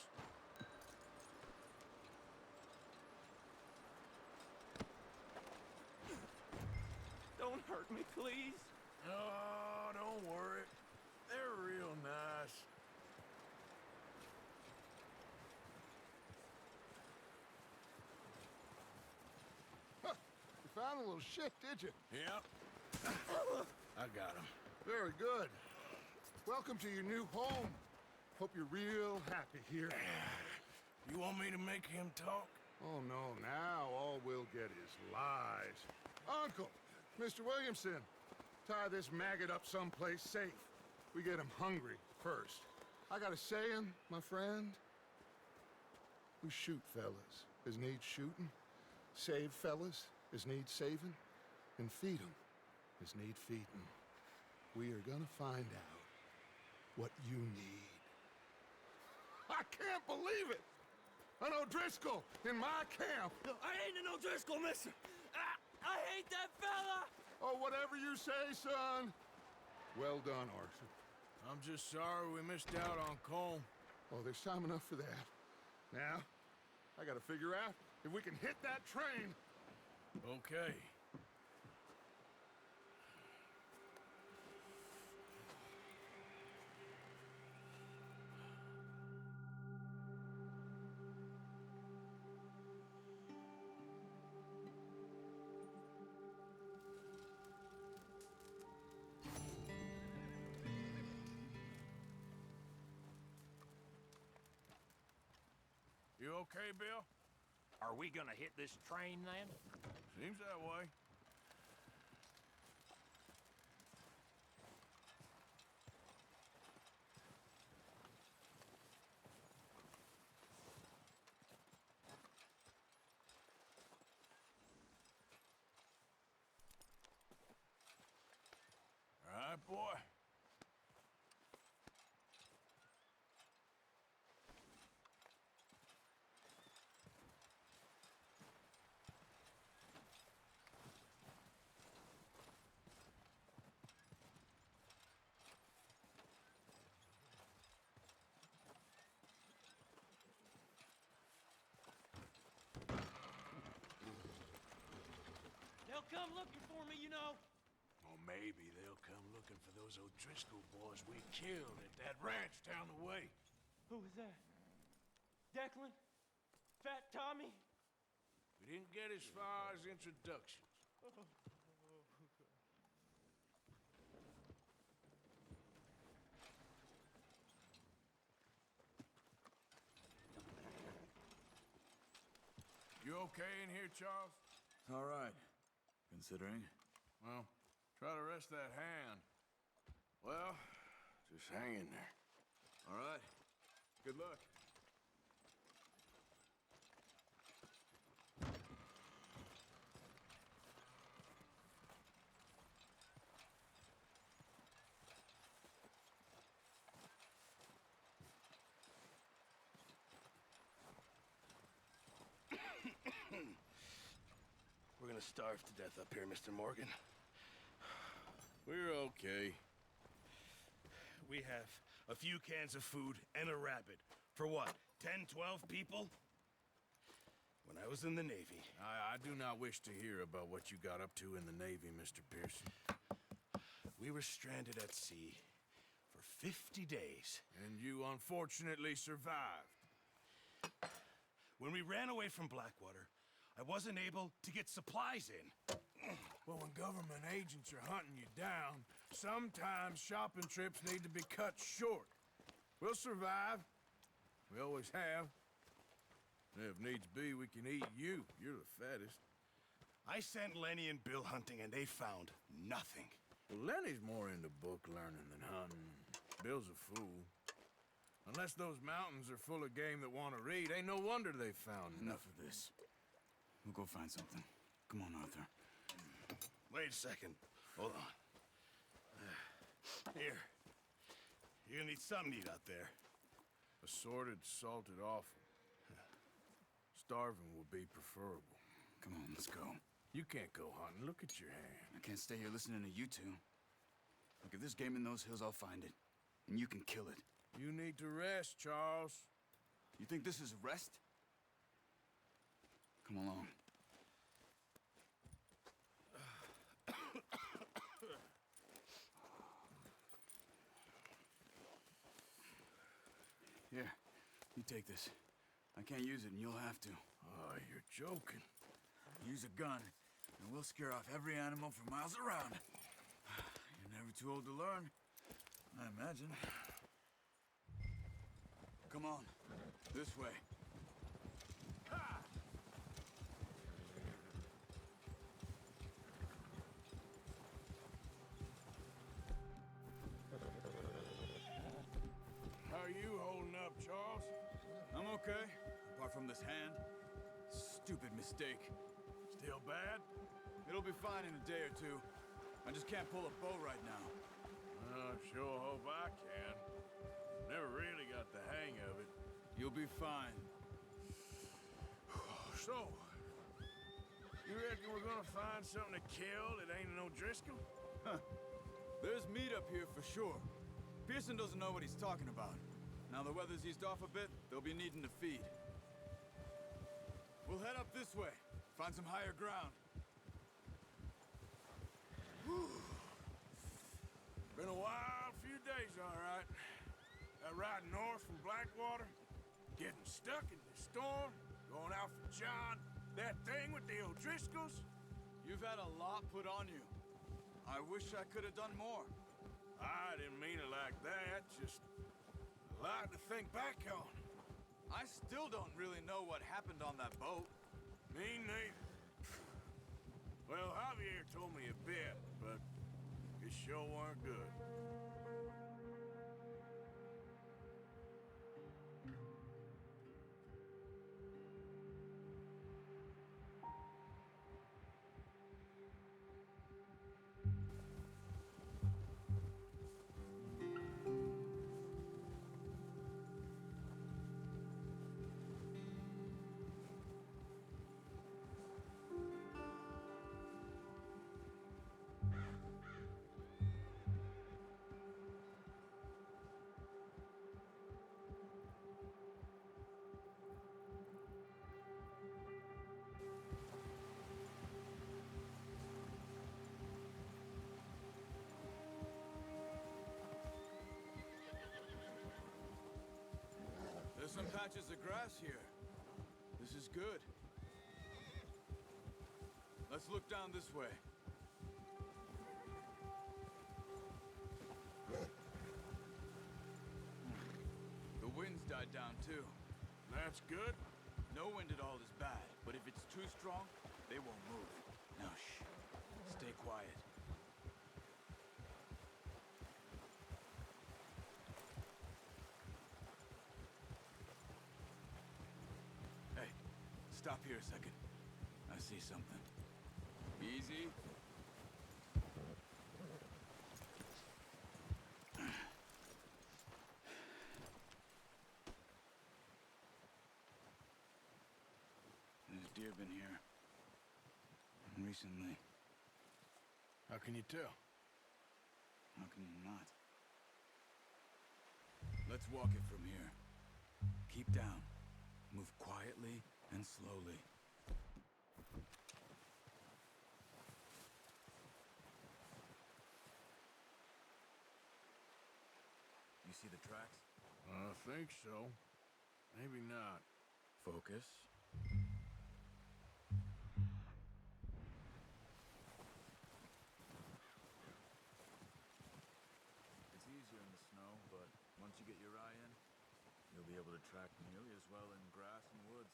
Don't hurt me, please. Oh, don't worry. They're real nice. Huh. You found a little shit, did you? Yep. I got him. Very good. Welcome to your new home. Hope you're real happy here. You want me to make him talk? Oh, no, now all we'll get is lies. Uncle, Mr. Williamson, tie this maggot up someplace safe. We get him hungry first. I got a saying, my friend. We shoot fellas as need shooting, save fellas as need saving, and feed 'em as need feeding. We are gonna find out what you need. I can't believe it! An O'Driscoll in my camp! No, I ain't an O'Driscoll, mister! I hate that fella! Oh, whatever you say, son. Well done, Arthur. I'm just sorry we missed out on Colm. Oh, there's time enough for that. Now, I gotta figure out if we can hit that train. Okay. You okay, Bill? Are we gonna hit this train then? Seems that way. All right, boy. They'll come looking for me, you know. Or maybe they'll come looking for those O'Driscoll boys we killed at that ranch down the way. Who was that? Declan? Fat Tommy? We didn't get as far as introductions. You okay in here, Charles? All right, considering. Well, try to rest that hand. Well, just hang in there. All right. Good luck. We're gonna starve to death up here, Mr. Morgan. We're okay. We have a few cans of food and a rabbit. For what, 10, 12 people? When I was in the Navy... I do not wish to hear about what you got up to in the Navy, Mr. Pearson. We were stranded at sea for 50 days. And you unfortunately survived. When we ran away from Blackwater, I wasn't able to get supplies in. Well, when government agents are hunting you down, sometimes shopping trips need to be cut short. We'll survive. We always have. And if needs be, we can eat you. You're the fattest. I sent Lenny and Bill hunting, and they found nothing. Well, Lenny's more into book learning than hunting. Bill's a fool. Unless those mountains are full of game that want to read, ain't no wonder they found Enough of this. We'll go find something. Come on, Arthur. Wait a second. Hold on. Here. You're gonna need something to eat out there. Assorted, salted offal. Starving will be preferable. Come on, let's go. You can't go hunting. Look at your hand. I can't stay here listening to you two. Look, if there's game in those hills, I'll find it. And you can kill it. You need to rest, Charles. You think this is rest? Come along. Here, you take this. I can't use it, and you'll have to. Oh, you're joking. Use a gun, and we'll scare off every animal for miles around. You're never too old to learn, I imagine. Come on, this way. Ha! How are you holding up, Charles? I'm okay, apart from this hand. Stupid mistake. Still bad? It'll be fine in a day or two. I just can't pull a bow right now. I sure hope I can. Never really got the hang of it. You'll be fine. So, you reckon we're gonna find something to kill that ain't an O'Driscoll? Huh. There's meat up here for sure. Pearson doesn't know what he's talking about. Now the weather's eased off a bit, they'll be needing to feed. We'll head up this way. Find some higher ground. Been a wild few days, all right. That ride north from Blackwater, getting stuck in the storm, going out for John, that thing with the O'Driscolls. You've had a lot put on you. I wish I could have done more. I didn't mean it like that, just a lot to think back on. I still don't really know what happened on that boat. Me neither. Well, Javier told me a bit, but it sure weren't good. There's some patches of grass here. This is good. Let's look down this way. The wind's died down too. That's good. No wind at all is bad, but if it's too strong, they won't move. Now shh. Stay quiet. Hey, stop here a second. I see something. Easy. There's deer been here. Recently. How can you tell? How can you not? Let's walk it from here. Keep down. Move quietly and slowly. You see the tracks? I think so. Maybe not. Focus. It's easier in the snow, but once you get your eye in, you'll be able to track nearly as well in grass and woods.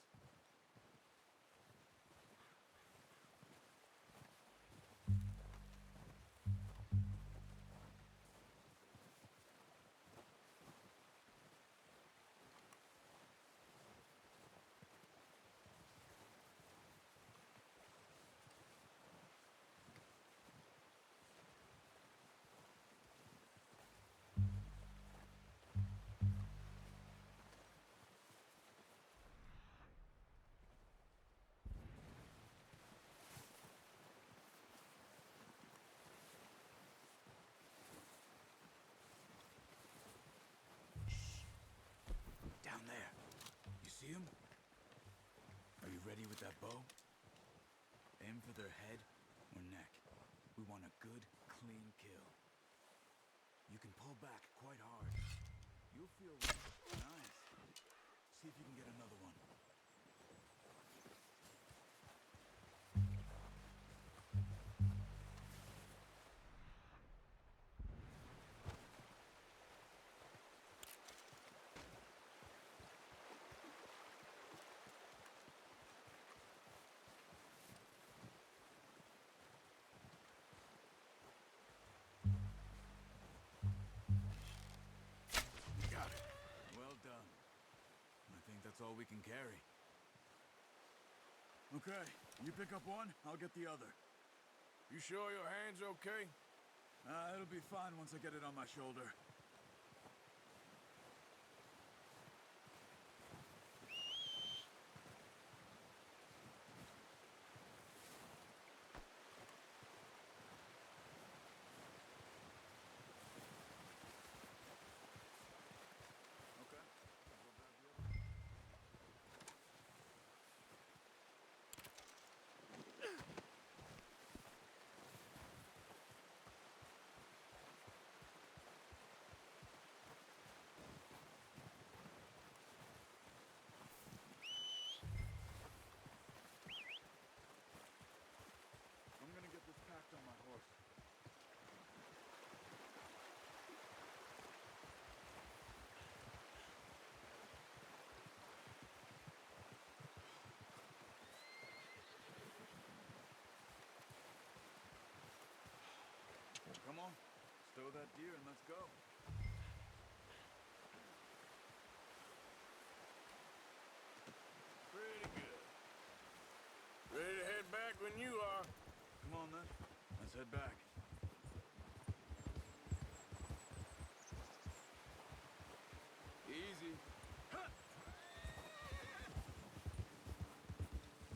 Down there. You see him? Are you ready with that bow? Aim for their head or neck. We want a good, clean kill. You can pull back quite hard. You'll feel nice. See if you can get another one. Got it. Well done. I think that's all we can carry. Okay, you pick up one, I'll get the other. You sure your hand's okay? It'll be fine once I get it on my shoulder. Okay. I'll go grab the other. throw that deer and let's go. Pretty good. Ready to head back when you are. Come on then. Let's head back. Easy.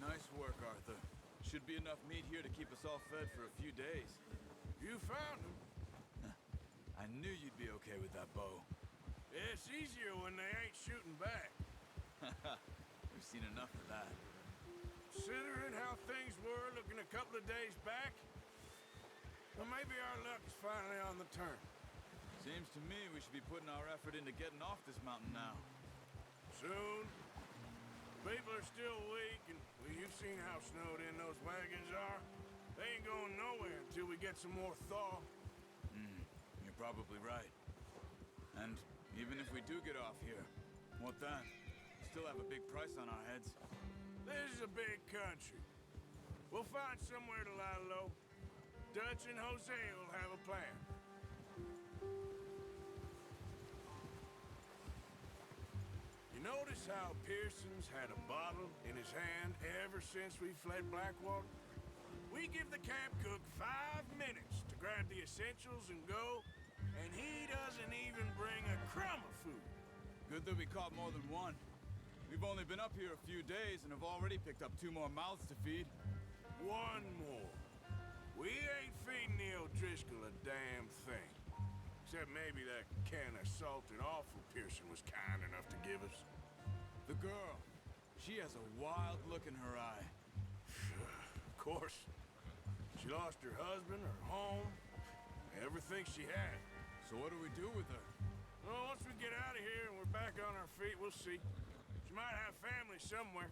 Nice work, Arthur. Should be enough meat here to keep us all fed for a few days. You found him. I knew you'd be okay with that bow. It's easier when they ain't shooting back. We've seen enough of that. Considering how things were looking a couple of days back, well, maybe our luck is finally on the turn. Seems to me we should be putting our effort into getting off this mountain now. Soon. People are still weak, and well, you've seen how snowed in those wagons are. They ain't going nowhere until we get some more thaw. You're probably right. And even if we do get off here, what then? We still have a big price on our heads. This is a big country. We'll find somewhere to lie low. Dutch and Jose will have a plan. You notice how Pearson's had a bottle in his hand ever since we fled Blackwater? We give the camp cook 5 minutes to grab the essentials and go, and he doesn't even bring a crumb of food. Good that we caught more than one. We've only been up here a few days and have already picked up 2 more mouths to feed. 1 more. We ain't feeding the O'Driscoll a damn thing. Except maybe that can of salted offal Pearson was kind enough to give us. The girl. She has a wild look in her eye. Of course. She lost her husband, her home, everything she had. So what do we do with her? Well, once we get out of here and we're back on our feet, we'll see. She might have family somewhere.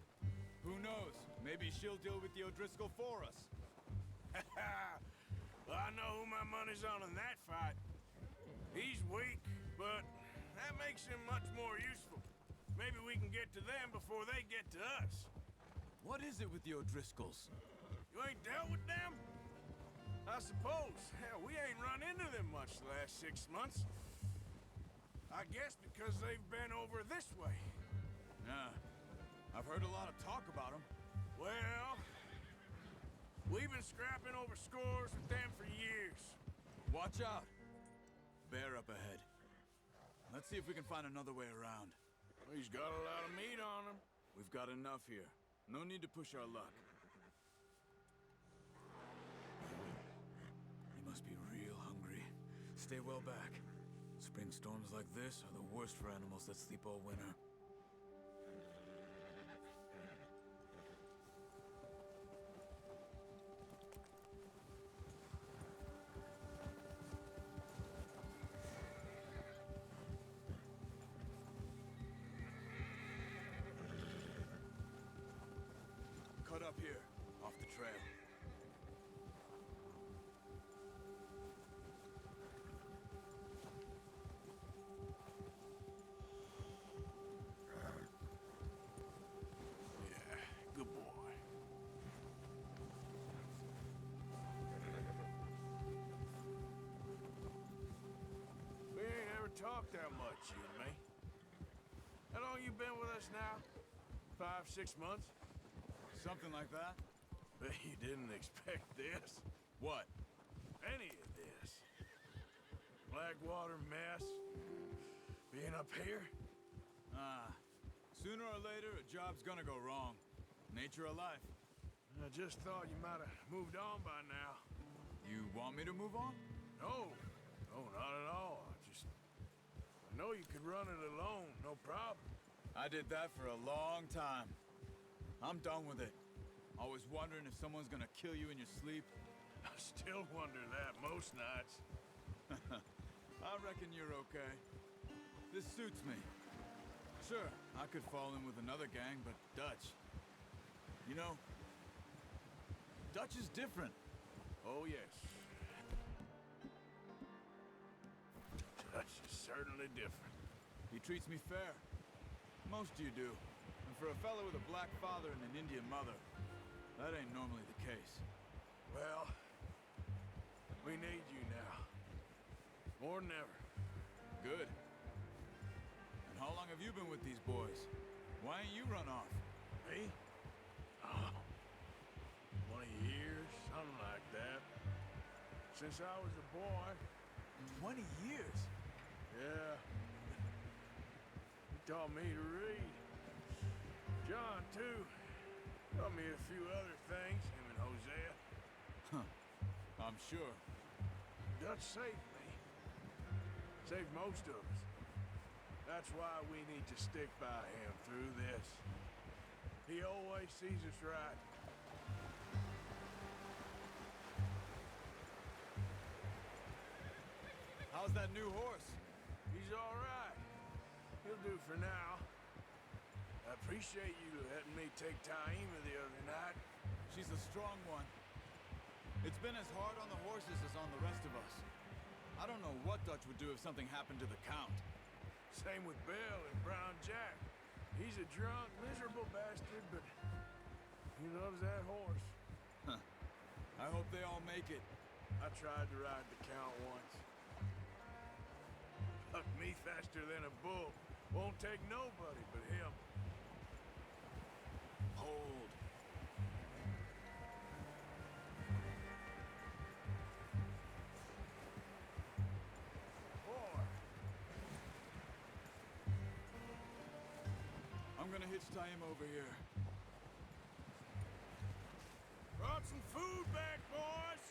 Who knows? Maybe she'll deal with the O'Driscoll for us. Well, I know who my money's on in that fight. He's weak, but that makes him much more useful. Maybe we can get to them before they get to us. What is it with the O'Driscolls? You ain't dealt with them? I suppose. Hell, we ain't run into them much the last 6 months. I guess because they've been over this way. Yeah. I've heard a lot of talk about them. Well, we've been scrapping over scores with them for years. Watch out. Bear up ahead. Let's see if we can find another way around. Well, he's got a lot of meat on him. We've got enough here. No need to push our luck. He must be real hungry. Stay well back. Spring storms like this are the worst for animals that sleep all winter. Cut up here, off the trail. Yeah, good boy. We ain't ever talked that much, you and me. How long you been with us now? 5, 6 months? Something like that? But you didn't expect this. What? Any of this. Blackwater mess. Being up here. Sooner or later, a job's gonna go wrong. Nature of life. I just thought you might have moved on by now. You want me to move on? No. No, not at all. I know you could run it alone, no problem. I did that for a long time. I'm done with it. Always wondering if someone's gonna kill you in your sleep. I still wonder that most nights. I reckon you're okay. This suits me. Sure, I could fall in with another gang, but Dutch. You know, Dutch is different. Oh, yes. Dutch is certainly different. He treats me fair. Most of you do. And for a fellow with a black father and an Indian mother, that ain't normally the case. Well, we need you now. More than ever. Good. And how long have you been with these boys? Why ain't you run off? Me? Oh, 20 years, something like that. Since I was a boy. 20 years? Yeah. He taught me to read. John, too. Taught me a few other things, him and Hosea. Huh. I'm sure. Dutch saved me. Saved most of us. That's why we need to stick by him through this. He always sees us right. How's that new horse? He's all right. He'll do for now. I appreciate you letting me take Taima the other night. She's a strong one. It's been as hard on the horses as on the rest of us. I don't know what Dutch would do if something happened to the Count. Same with Bill and Brown Jack. He's a drunk, miserable bastard, but he loves that horse. Huh. I hope they all make it. I tried to ride the Count once. Bucked me faster than a bull. Won't take nobody but him. Hold. Boy. I'm gonna hitch Taima over here. Brought some food back, boys!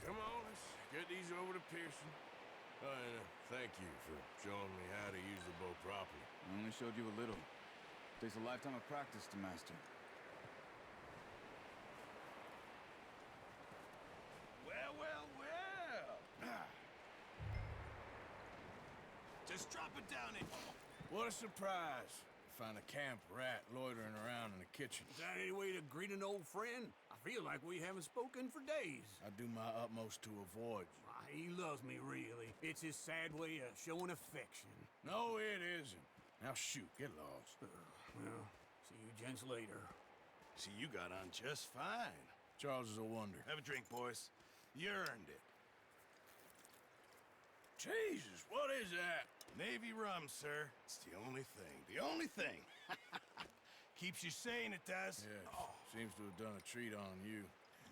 Come on, let's get these over to Pearson. Oh, and thank you for showing me how to use the bow properly. I only showed you a little. Takes a lifetime of practice to master. Well, well, well. Just drop it down and... What a surprise. Find a camp rat loitering around in the kitchen. Is that any way to greet an old friend? I feel like we haven't spoken for days. I do my utmost to avoid you. Why, he loves me, really. It's his sad way of showing affection. No, it isn't. Now shoot, get lost. Well, see you gents later. See, you got on just fine. Charles is a wonder. Have a drink, boys. You earned it. Jesus, what is that? Navy rum, sir. It's the only thing. The only thing. Keeps you sane, it does. Yes, seems to have done a treat on you.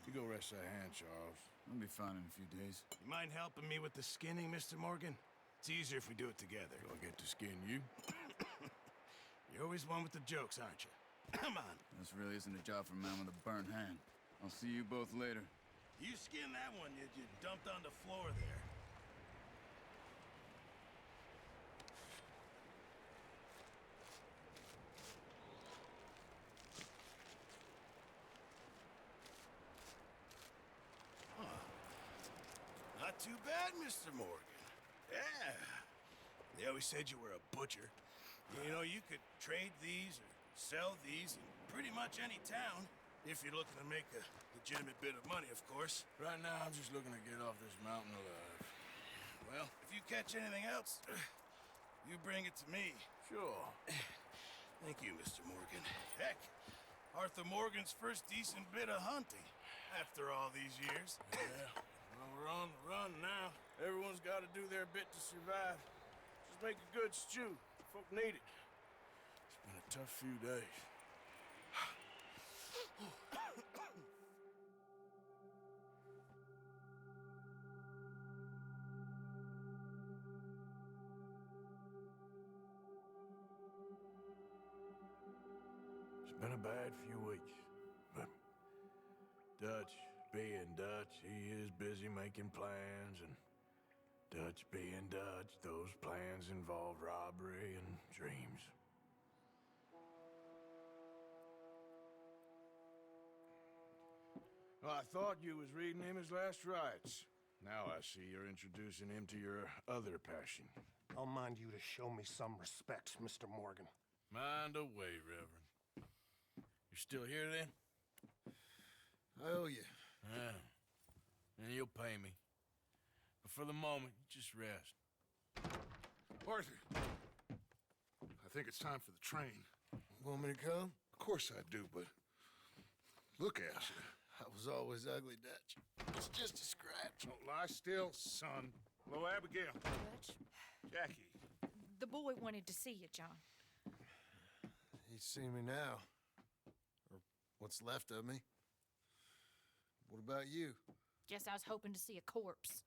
You go rest that hand, Charles. I'll be fine in a few days. You mind helping me with the skinning, Mr. Morgan? It's easier if we do it together. Do I get to skin you? You're always one with the jokes, aren't you? Come on. This really isn't a job for a man with a burnt hand. I'll see you both later. You skin that one you dumped on the floor there. Not too bad, Mr. Morgan. Yeah. They always said you were a butcher. You know, you could trade these or sell these in pretty much any town. If you're looking to make a legitimate bit of money, of course. Right now, I'm just looking to get off this mountain alive. Well, if you catch anything else, you bring it to me. Sure. Thank you, Mr. Morgan. Heck, Arthur Morgan's first decent bit of hunting after all these years. Yeah. Well, we're on the run now. Everyone's got to do their bit to survive. Just make a good stew. Folk need it. It's been a tough few days. It's been a bad few weeks, but Dutch being Dutch, he is busy making plans, and Dutch being Dutch, those plans involve robbery and dreams. Well, I thought you was reading him his last rites. Now I see you're introducing him to your other passion. I'll mind you to show me some respect, Mr. Morgan. Mind away, Reverend. You still here, then? I owe you. Yeah. And you'll pay me. But for the moment, just rest. Arthur, I think it's time for the train. Want me to come? Of course I do, but look at you. I was always ugly, Dutch. It's just a scratch. Don't lie still, son. Hello, Abigail. Dutch, Jackie. the boy wanted to see you, John. He's seen me now. Or what's left of me. What about you? Guess I was hoping to see a corpse.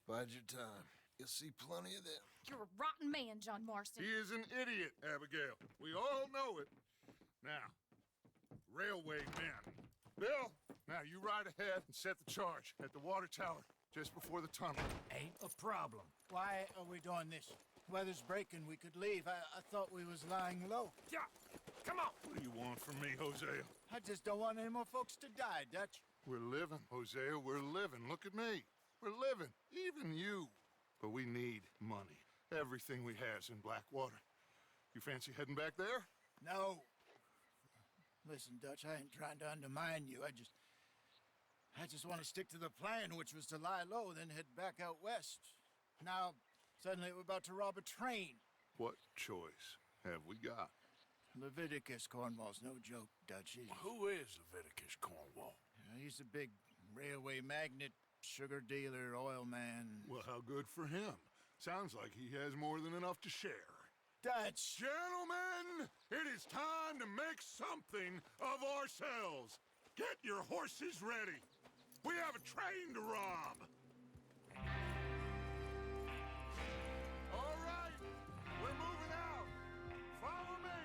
Bide your time. You'll see plenty of them. You're a rotten man, John Marston. He is an idiot, Abigail. We all know it. Now, railway men. Bill, now you ride ahead and set the charge at the water tower just before the tunnel. Ain't a problem. Why are we doing this? Weather's breaking. We could leave. I thought we was lying low. Yeah, come on. What do you want from me, Hosea? I just don't want any more folks to die, Dutch. We're living, Hosea. We're living. Look at me. We're living. Even you. But we need money. Everything we has in Blackwater. You fancy heading back there? No. Listen, Dutch, I ain't trying to undermine you. I just want to stick to the plan, which was to lie low, then head back out west. Now, suddenly we're about to rob a train. What choice have we got? Leviticus Cornwall's no joke, Dutch. Who is Leviticus Cornwall? He's a big railway magnate, sugar dealer, oil man. Well, how good for him. Sounds like he has more than enough to share. Dutch! Gentlemen, it is time to make something of ourselves. Get your horses ready. We have a train to rob. All right, we're moving out. Follow me.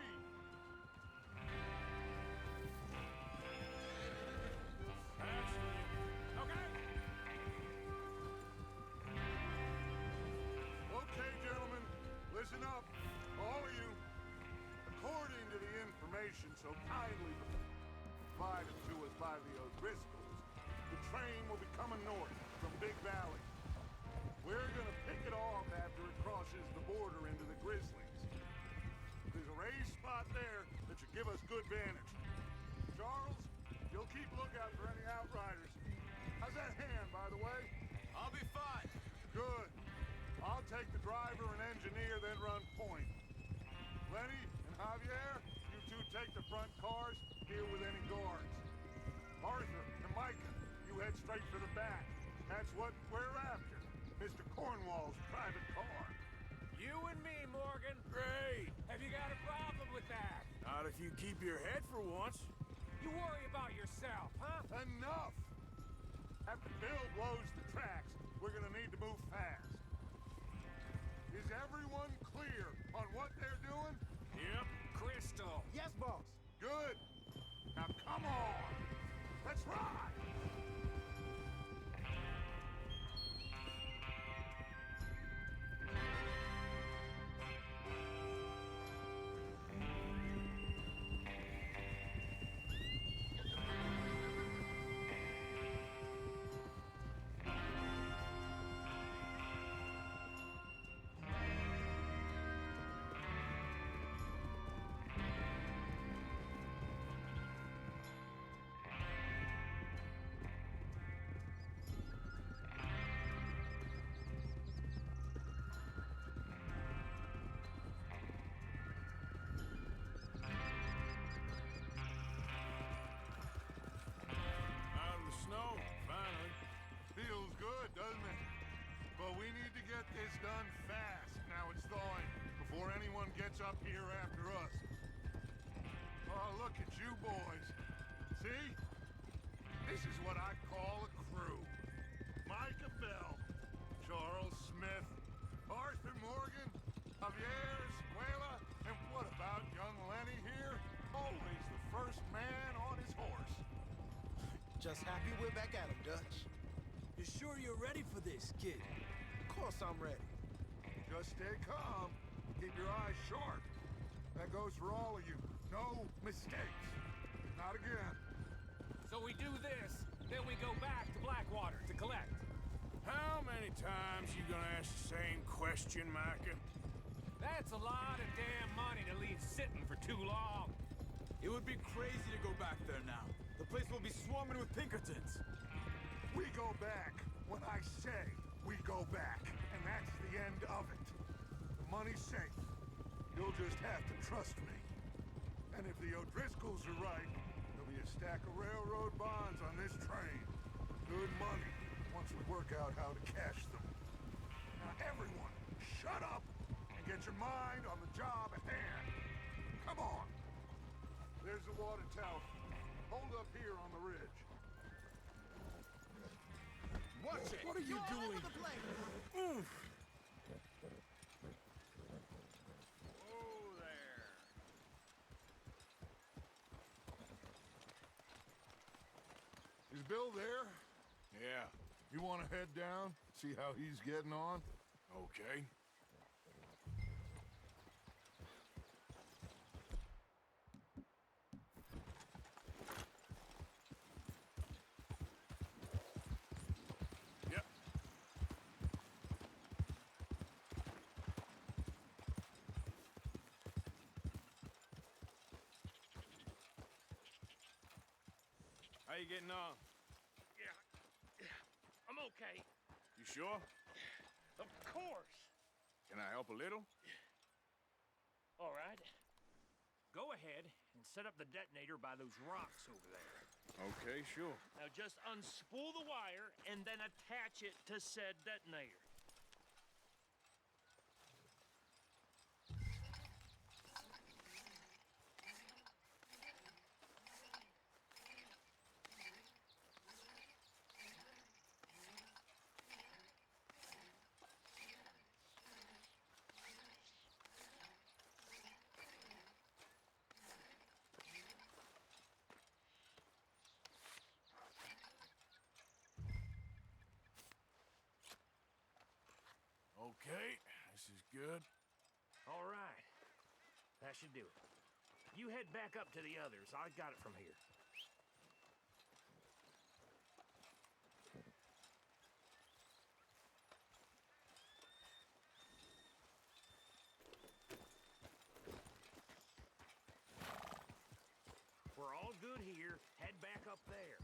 Okay, gentlemen, listen up, all of you. According to the information so kindly provided to us by the O'Driscolls, the train will be coming north from Big Valley. We're gonna pick it off after it crosses the border into the Grizzlies. There's a raised spot there that should give us good vantage. Charles, you'll keep lookout for any outriders. How's that hand, by the way? I'll be fine. Good. I'll take the driver and engineer, then run point. Lenny and Javier, you two take the front cars, deal with any guards. Arthur and Micah, you head straight for the back. That's what we're after. Mr. Cornwall's private car. You and me, Morgan. Great. Have you got a problem with that? Not if you keep your head for once. You worry about yourself, huh? Enough! After Bill blows the tracks, we're gonna need to move fast. Is everyone clear on what they're doing? Yep. Crystal. Yes, boss. Good. Now come on. Let's ride. Feels good, doesn't it? But we need to get this done fast. Now it's thawing, before anyone gets up here after us. Oh, look at you boys. See? This is what I call a crew. Micah Bell, Charles Smith, Arthur Morgan, Javier Escuela, and what about young Lenny here? Always the first man on his horse. Just happy we're back at him, Dutch. You sure you're ready for this, kid? Of course I'm ready. Just stay calm. Keep your eyes sharp. That goes for all of you. No mistakes. Not again. So we do this, then we go back to Blackwater to collect. How many times you gonna ask the same question, Micah? That's a lot of damn money to leave sitting for too long. It would be crazy to go back there now. The place will be swarming with Pinkertons. We go back when I say we go back, and that's the end of it. The money's safe. You'll just have to trust me. And if the O'Driscolls are right, there'll be a stack of railroad bonds on this train. Good money, once we work out how to cash them. Now everyone, shut up and get your mind on the job at hand. Come on. There's the water tower. Hold up here on the ridge. Watch it! What are you You're all doing? over the place! Oof. Oh, there. Is Bill there? Yeah, You want to head down, see how he's getting on? okay. Yep. How you getting on? Yeah, I'm okay. You sure? Of course. Can I help a little? All right. Go ahead and set up the detonator by those rocks over there. Okay, sure. Now just unspool the wire and then attach it to said detonator. Okay, this is good. All right. That should do it. You head back up to the others. I got it from here. We're all good here. Head back up there.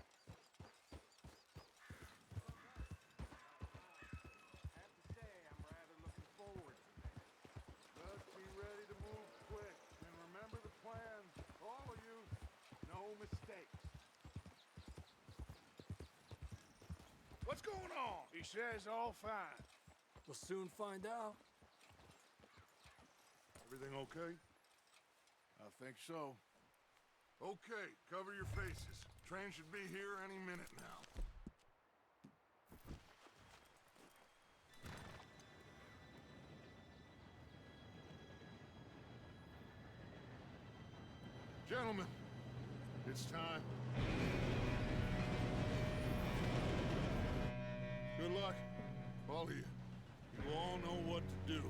Let's be ready to move quick. And remember the plan. All of you, no mistakes. What's going on? He says all fine. We'll soon find out. Everything okay? I think so. Okay, cover your faces. Train should be here any minute now. Gentlemen, it's time. Good luck, all of you. You all know what to do.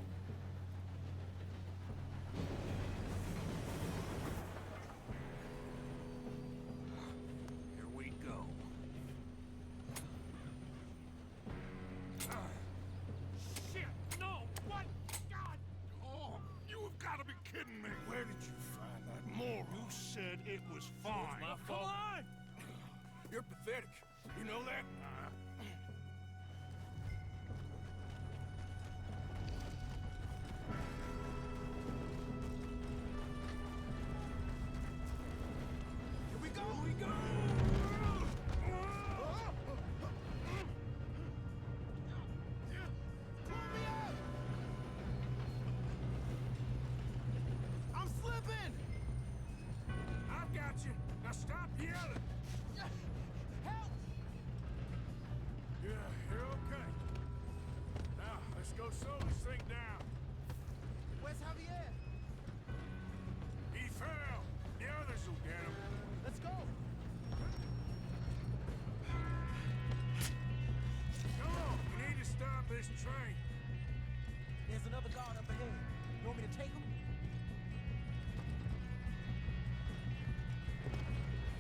Here we go. Shit! No! What? God! Oh, you have got to be kidding me. Where did you find that moron? You said it was fine. My Come fault. on! You're pathetic. You know that? Here we go! Here we go! Pull me up! I'm slipping! I've got you. Now stop yelling. Help! Yeah, you're okay. Now, let's go slow this thing down. Where's Javier? He fell. The others will get him. Let's go! Come on, we need to stop this train. There's another guard up ahead. You want me to take him?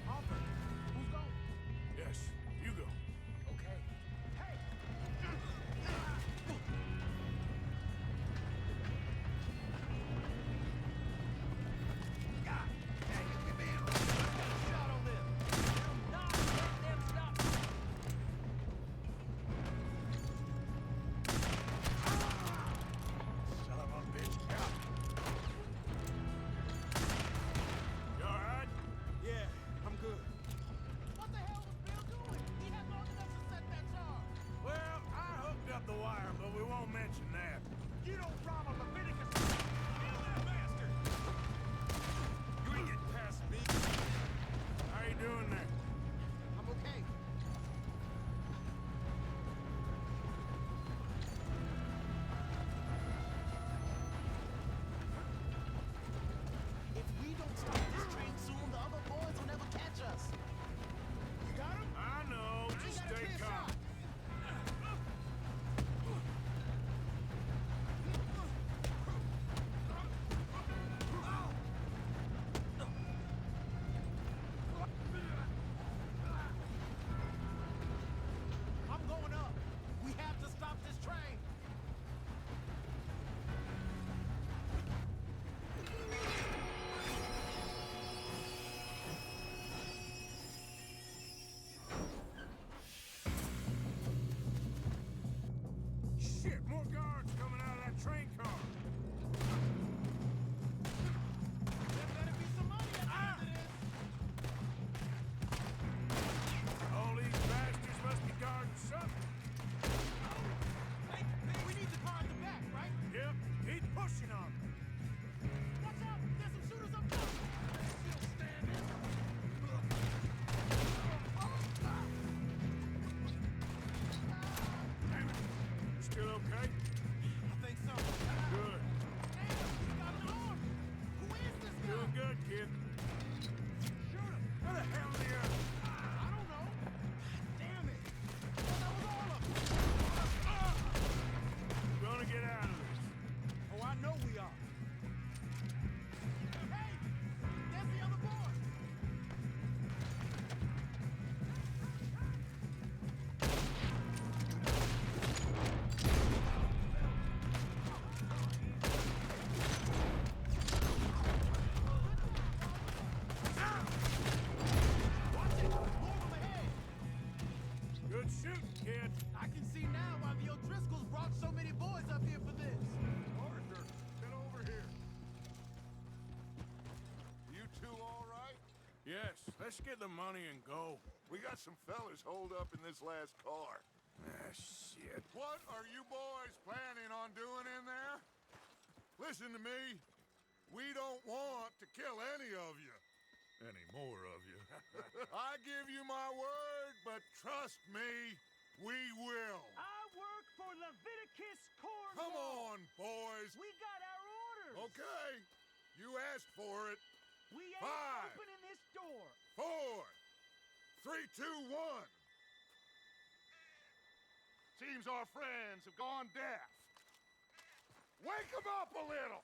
Alfred, who's going? Yes, you go. Okay. Hey! God! Dang it, give me a shot on them! Not let them stop! Son of a bitch. Yeah. won't mention that. You don't rob a Leviticus! Kill that bastard! You ain't getting past me. How you doing there? I'm okay. If we don't stop this train soon, the other boys will never catch us. You got him? I know. Just stay calm. I'm going up. We have to stop this train. Shit, more guards coming out of that train car. There better be some money at the end of this. All these bastards must be guarding something. Hey, we need the car in the back, right? Yep, keep pushing on them. Watch out! There's some shooters up top! Still standing. Damn it. You still okay? I think so. Good. Damn, he got an arm! Who is this guy? Doing good, kid. Shoot him! Where the hell are you? I don't know. Damn it! That was all of them. We're gonna get out of this. Oh, I know we are. Hey! There's the other boy! Watch it! More of them ahead! Good shooting, kid. I can see now why the O'Driscolls brought so many boys up here for this. Arthur, get over here. You two all right? Yes, let's get the money and go. We got some fellas holed up in this last car. Ah, shit. What are you boys planning on doing in there? Listen to me. We don't want to kill any of you. Any more of you. I give you my word, but trust me, we will. I work for Leviticus Cornwall. Come on, boys. We got our orders. Okay. You asked for it. We ain't 5, opening this door. 4, 3, 2, 1. Seems our friends have gone deaf. Wake them up a little.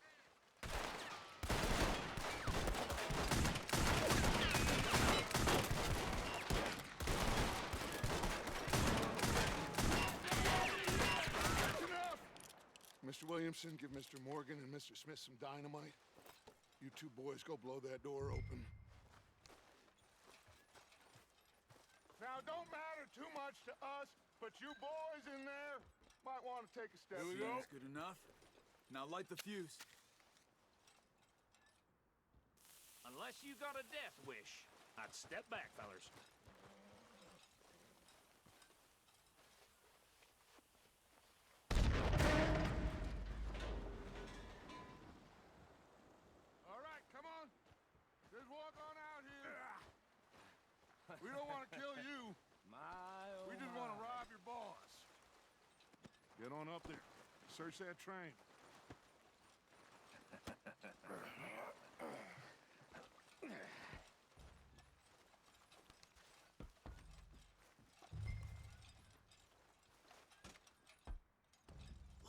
That's enough. Mr. Williamson, give Mr. Morgan and Mr. Smith some dynamite. You two boys go blow that door open. Now, it don't matter too much to us, but you boys in there might want to take a step. Here we go. Good enough. Now light the fuse. Unless you got a death wish, I'd step back, fellers. All right, come on. Just walk on out here. We don't want to kill you. We just want to rob your boss. Get on up there. Search that train.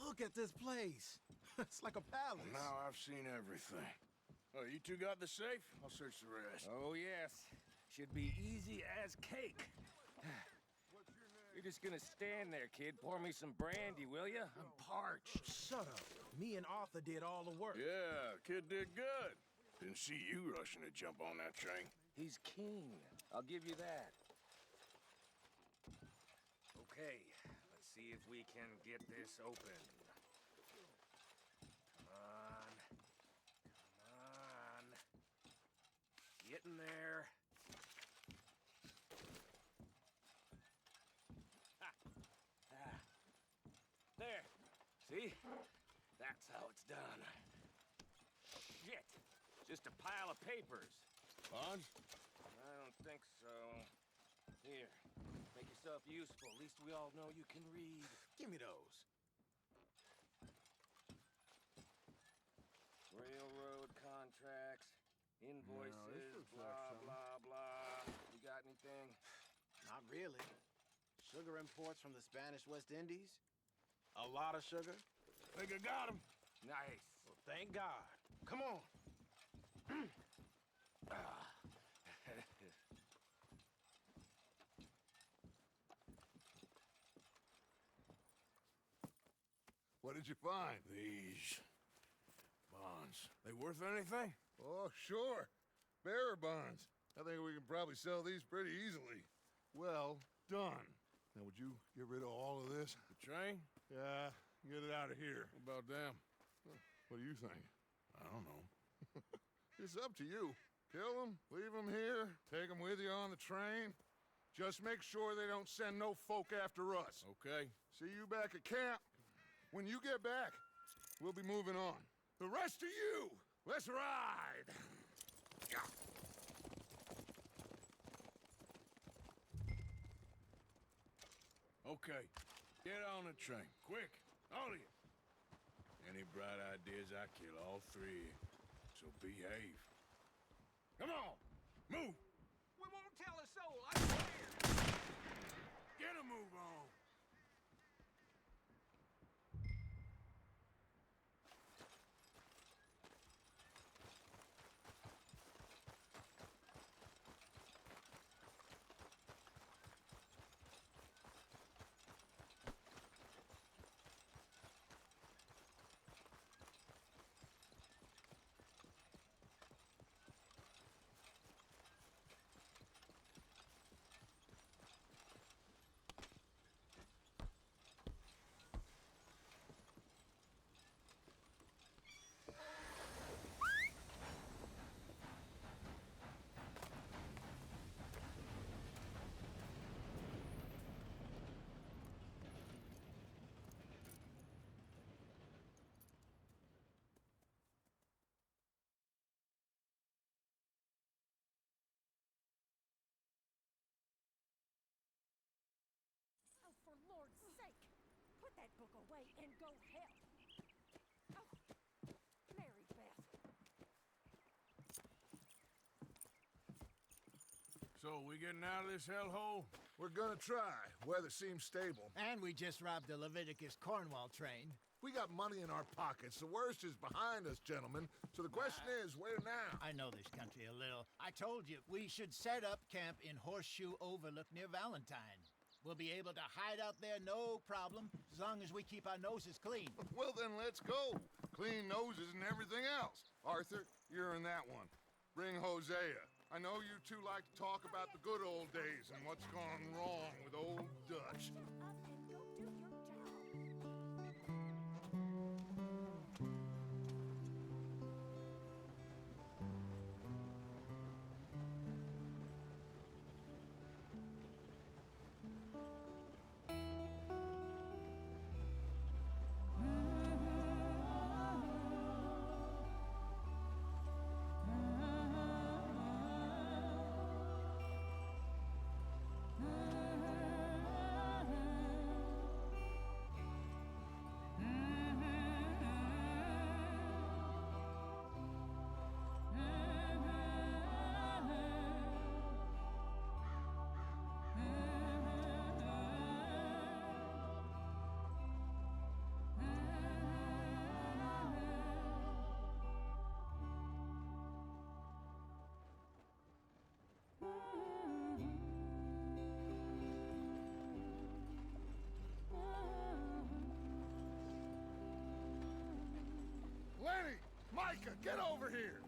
Look at this place. It's like a palace. Now I've seen everything. Oh, you two got the safe? I'll search the rest. Oh, yes. Should be easy as cake. You're just gonna stand there, kid. Pour me some brandy, will you? I'm parched. Shut up. Me and Arthur did all the work. Yeah, kid did good. Didn't see you rushing to jump on that train. He's king. I'll give you that. Okay, let's see if we can get this open. Come on. Come on. Getting there. Ha. Ah. There. See? That's how it's done. Shit! Just a pile of papers. Bonds? I don't think so. Here, make yourself useful. At least we all know you can read. Give me those. Railroad contracts, invoices, blah, blah, blah. You got anything? Not really. Sugar imports from the Spanish West Indies. A lot of sugar. Think I got him. Nice. Well, thank God. Come on. What did you find? These bonds. They worth anything? Oh, sure. Bearer bonds. I think we can probably sell these pretty easily. Well done. Now, would you get rid of all of this? The train? Yeah, get it out of here. What about them? What do you think? I don't know. It's up to you. Kill them, leave them here, take them with you on the train. Just make sure they don't send no folk after us. Okay. See you back at camp. When you get back, we'll be moving on. The rest of you, let's ride! Okay. Get on the train. Quick. All of you. Any bright ideas, I kill all three. So behave. Come on! Move! We won't tell a soul, I swear! Get a move on! Oh, for Lord's sake! Put that book away and go help! Oh, Mary Beth. So, we getting out of this hellhole? We're gonna try. Weather seems stable. And we just robbed the Leviticus Cornwall train. We got money in our pockets. The worst is behind us, gentlemen. So the question is, where now? I know this country a little. I told you, we should set up camp in Horseshoe Overlook near Valentine. We'll be able to hide out there no problem, as long as we keep our noses clean. Well, then let's go. Clean noses and everything else. Arthur, you're in that one. Bring Hosea. I know you two like to talk about the good old days and what's gone wrong with old Dutch. Lenny! Micah, get over here!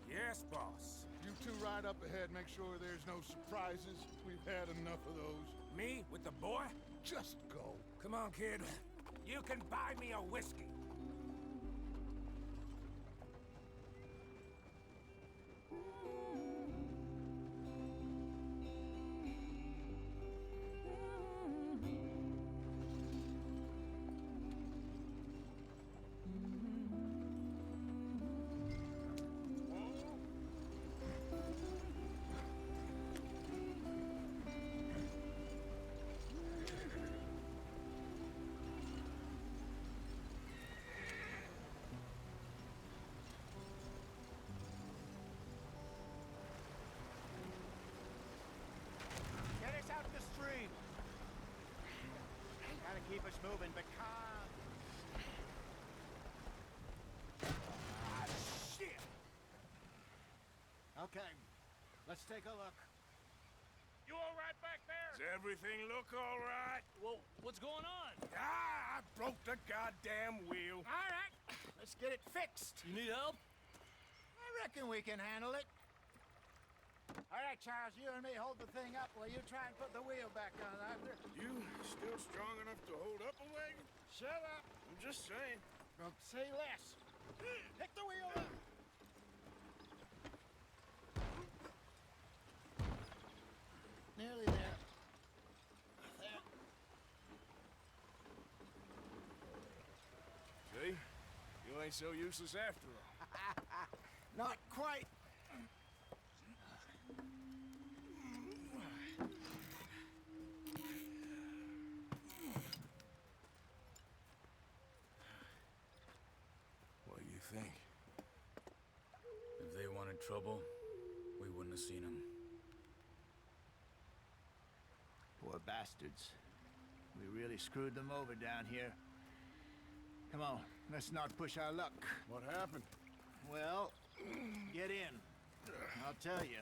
Yes, boss. You two ride up ahead, make sure there's no surprises. We've had enough of those. Me? With the boy? Just go. Come on, kid. You can buy me a whiskey. keep us moving, but calm. Ah, shit! Okay, let's take a look. You all right back there? Does everything look all right? Well, what's going on? I broke the goddamn wheel. All right, let's get it fixed. You need help? I reckon we can handle it. All right, Charles, you and me hold the thing up while you try and put the wheel back on, Arthur. You still strong enough to hold up a wagon? Shut up. I'm just saying. Well, say less. Pick the wheel up. Nearly there. There. See? You ain't so useless after all. Not quite. What do you think? If they wanted trouble, we wouldn't have seen them. Poor bastards. We really screwed them over down here. Come on, let's not push our luck. What happened? Well, get in. I'll tell you.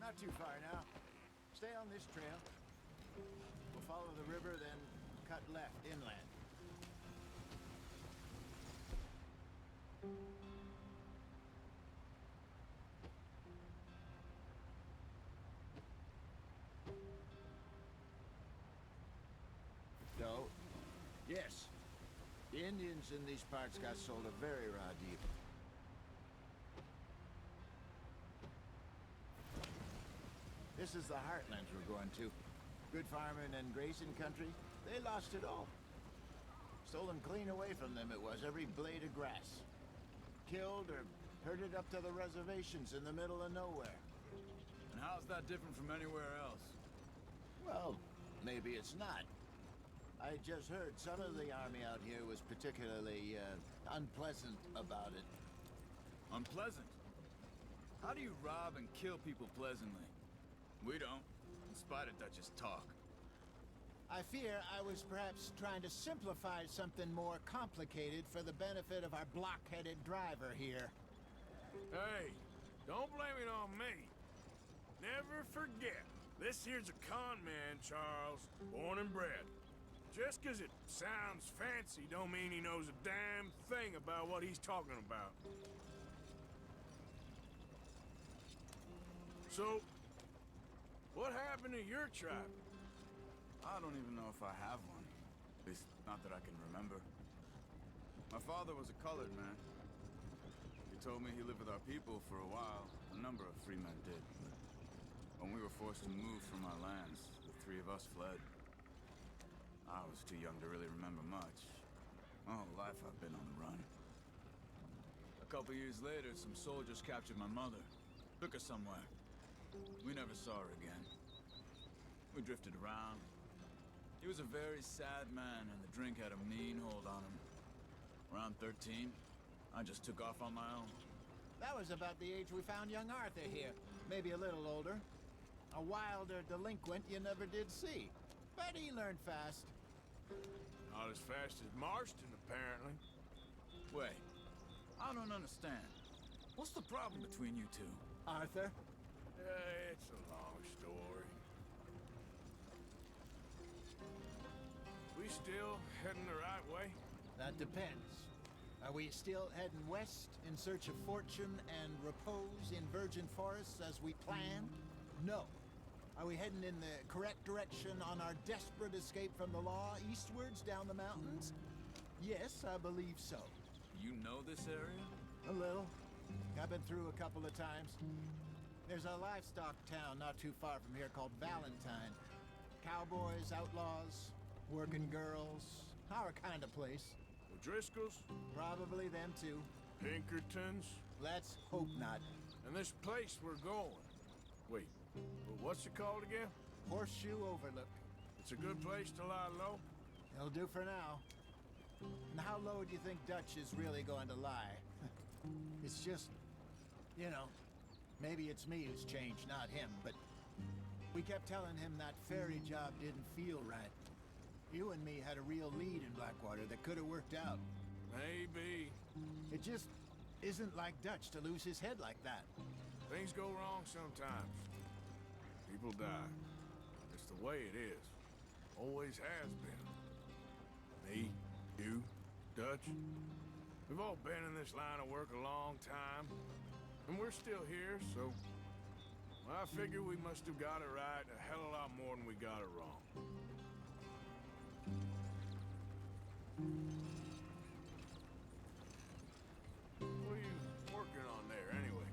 Not too far now. Stay on this trail. We'll follow the river, then cut left inland. No. Yes. The Indians in these parts got sold a very raw deal. This is the heartlands we're going to. Good farming and grazing country. They lost it all. Stolen clean away from them it was, every blade of grass. Killed or herded up to the reservations in the middle of nowhere. And how's that different from anywhere else? Well, maybe it's not. I just heard some of the army out here was particularly, unpleasant about it. Unpleasant? How do you rob and kill people pleasantly? We don't, in spite of Dutch's talk. I fear I was perhaps trying to simplify something more complicated for the benefit of our block-headed driver here. Hey, don't blame it on me. Never forget, this here's a con man, Charles, born and bred. Just 'cause it sounds fancy don't mean he knows a damn thing about what he's talking about. So, what happened to your tribe? I don't even know if I have one. At least, not that I can remember. My father was a colored man. He told me he lived with our people for a while. A number of free men did. But when we were forced to move from our lands, the three of us fled. I was too young to really remember much. My whole life I've been on the run. A couple years later, some soldiers captured my mother. Took her somewhere. We never saw her again. We drifted around. He was a very sad man, and the drink had a mean hold on him. Around 13, I just took off on my own. That was about the age we found young Arthur here. Maybe a little older. A wilder delinquent you never did see. But he learned fast. Not as fast as Marston, apparently. Wait, I don't understand. What's the problem between you two? Arthur? It's a long story. We still heading the right way? That depends. Are we still heading west in search of fortune and repose in virgin forests as we planned? No. Are we heading in the correct direction on our desperate escape from the law eastwards down the mountains? Yes, I believe so. You know this area? A little. I've been through a couple of times. There's a livestock town not too far from here called Valentine. Cowboys, outlaws, working girls, our kind of place. The Driscolls? Probably them too. Pinkertons? Let's hope not. And this place we're going. Wait, what's it called again? Horseshoe Overlook. It's a good place to lie low? It'll do for now. And how low do you think Dutch is really going to lie? It's just, you know, Maybe it's me who's changed, not him, but we kept telling him that ferry job didn't feel right. You and me had a real lead in Blackwater that could have worked out. Maybe. It just isn't like Dutch to lose his head like that. Things go wrong sometimes. People die. It's the way it is. Always has been. Me, you, Dutch. We've all been in this line of work a long time. And we're still here, so... I figure we must have got it right a hell of a lot more than we got it wrong. What are you working on there, anyway?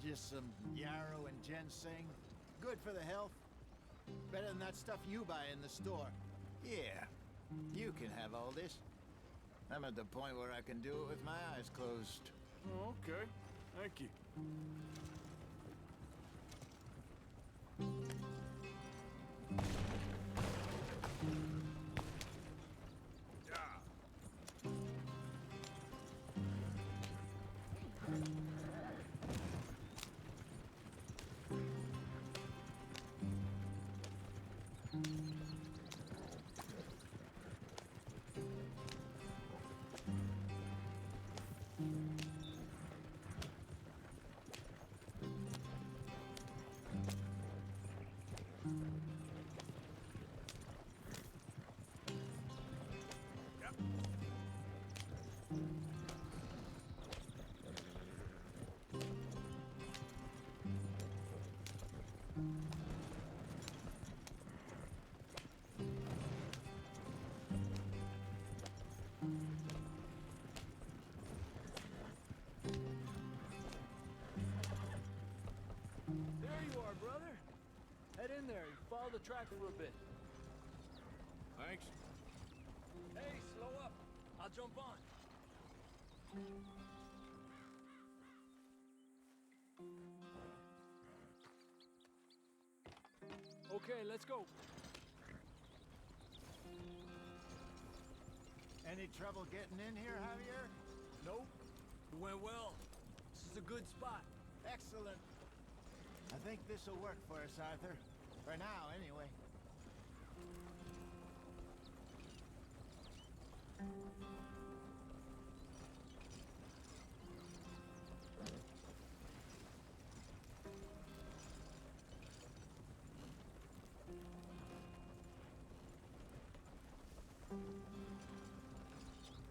Just some yarrow and ginseng. Good for the health. Better than that stuff you buy in the store. Yeah, you can have all this. I'm at the point where I can do it with my eyes closed. Oh, okay. Thank you. There you are, brother. Head in there and follow the track for a bit. Thanks. Hey, slow up. I'll jump on. Okay, let's go. Any trouble getting in here, Javier? Nope. It went well. This is a good spot. Excellent. I think this'll work for us, Arthur. For now, anyway.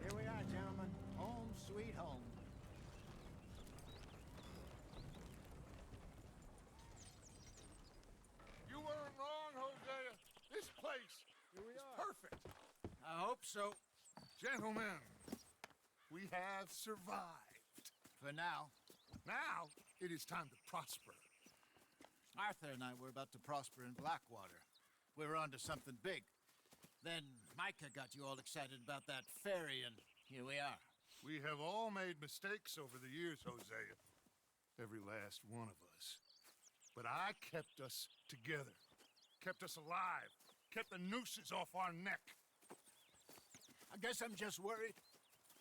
Here we are, gentlemen. Home sweet home. You weren't wrong, Hosea. This place is perfect. I hope so. Gentlemen, we have survived. For now. Now, it is time to prosper. Arthur and I were about to prosper in Blackwater. We were onto something big. Then Micah got you all excited about that ferry, and here we are. We have all made mistakes over the years, Hosea. Every last one of us. But I kept us together. Kept us alive. Kept the nooses off our neck. I guess I'm just worried.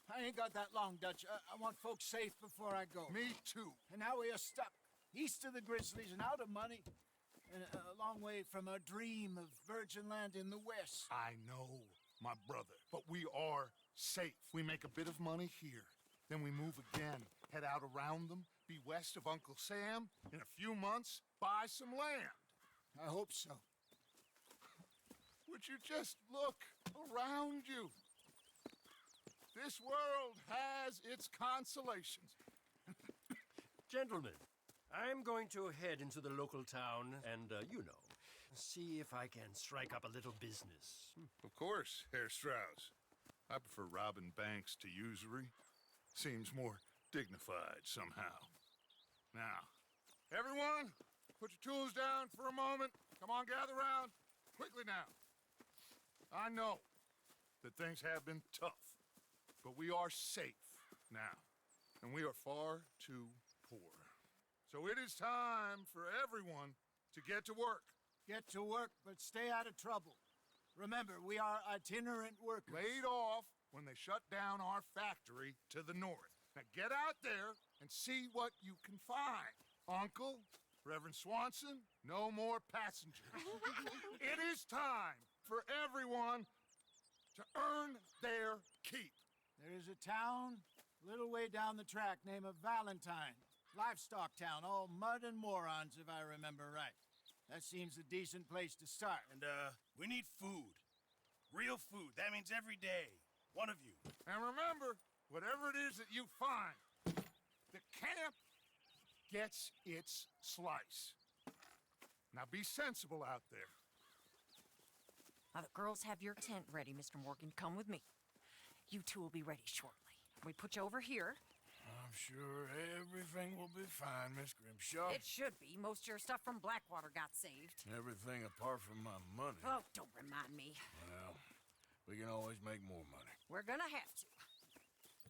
I ain't got that long, Dutch. I want folks safe before I go. Me too. And now we are stuck. East of the Grizzlies and out of money. And a long way from our dream of virgin land in the west. I know, my brother. But we are safe. We make a bit of money here. Then we move again. Head out around them. Be west of Uncle Sam. In a few months, buy some land. I hope so. Would you just look around you? This world has its consolations. Gentlemen, I'm going to head into the local town and, see if I can strike up a little business. Of course, Herr Strauss. I prefer robbing banks to usury. Seems more dignified somehow. Now, everyone, put your tools down for a moment. Come on, gather round. Quickly now. I know that things have been tough, but we are safe now, and we are far too poor. So it is time for everyone to get to work. Get to work, but stay out of trouble. Remember, we are itinerant workers. Laid off when they shut down our factory to the north. Now get out there and see what you can find. Uncle, Reverend Swanson, no more passengers. It is time for everyone to earn their keep. There is a town a little way down the track named Valentine. Livestock town, all mud and morons, if I remember right. That seems a decent place to start. And, we need food. Real food. That means every day. One of you. And remember, whatever it is that you find, the camp gets its slice. Now be sensible out there. Now, the girls have your tent ready, Mr. Morgan. Come with me. You two will be ready shortly. We put you over here. I'm sure everything will be fine, Miss Grimshaw. It should be. Most of your stuff from Blackwater got saved. Everything apart from my money. Oh, don't remind me. Well, we can always make more money. We're gonna have to.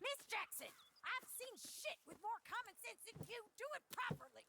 Miss Jackson, I've seen shit with more common sense than you. Do it properly.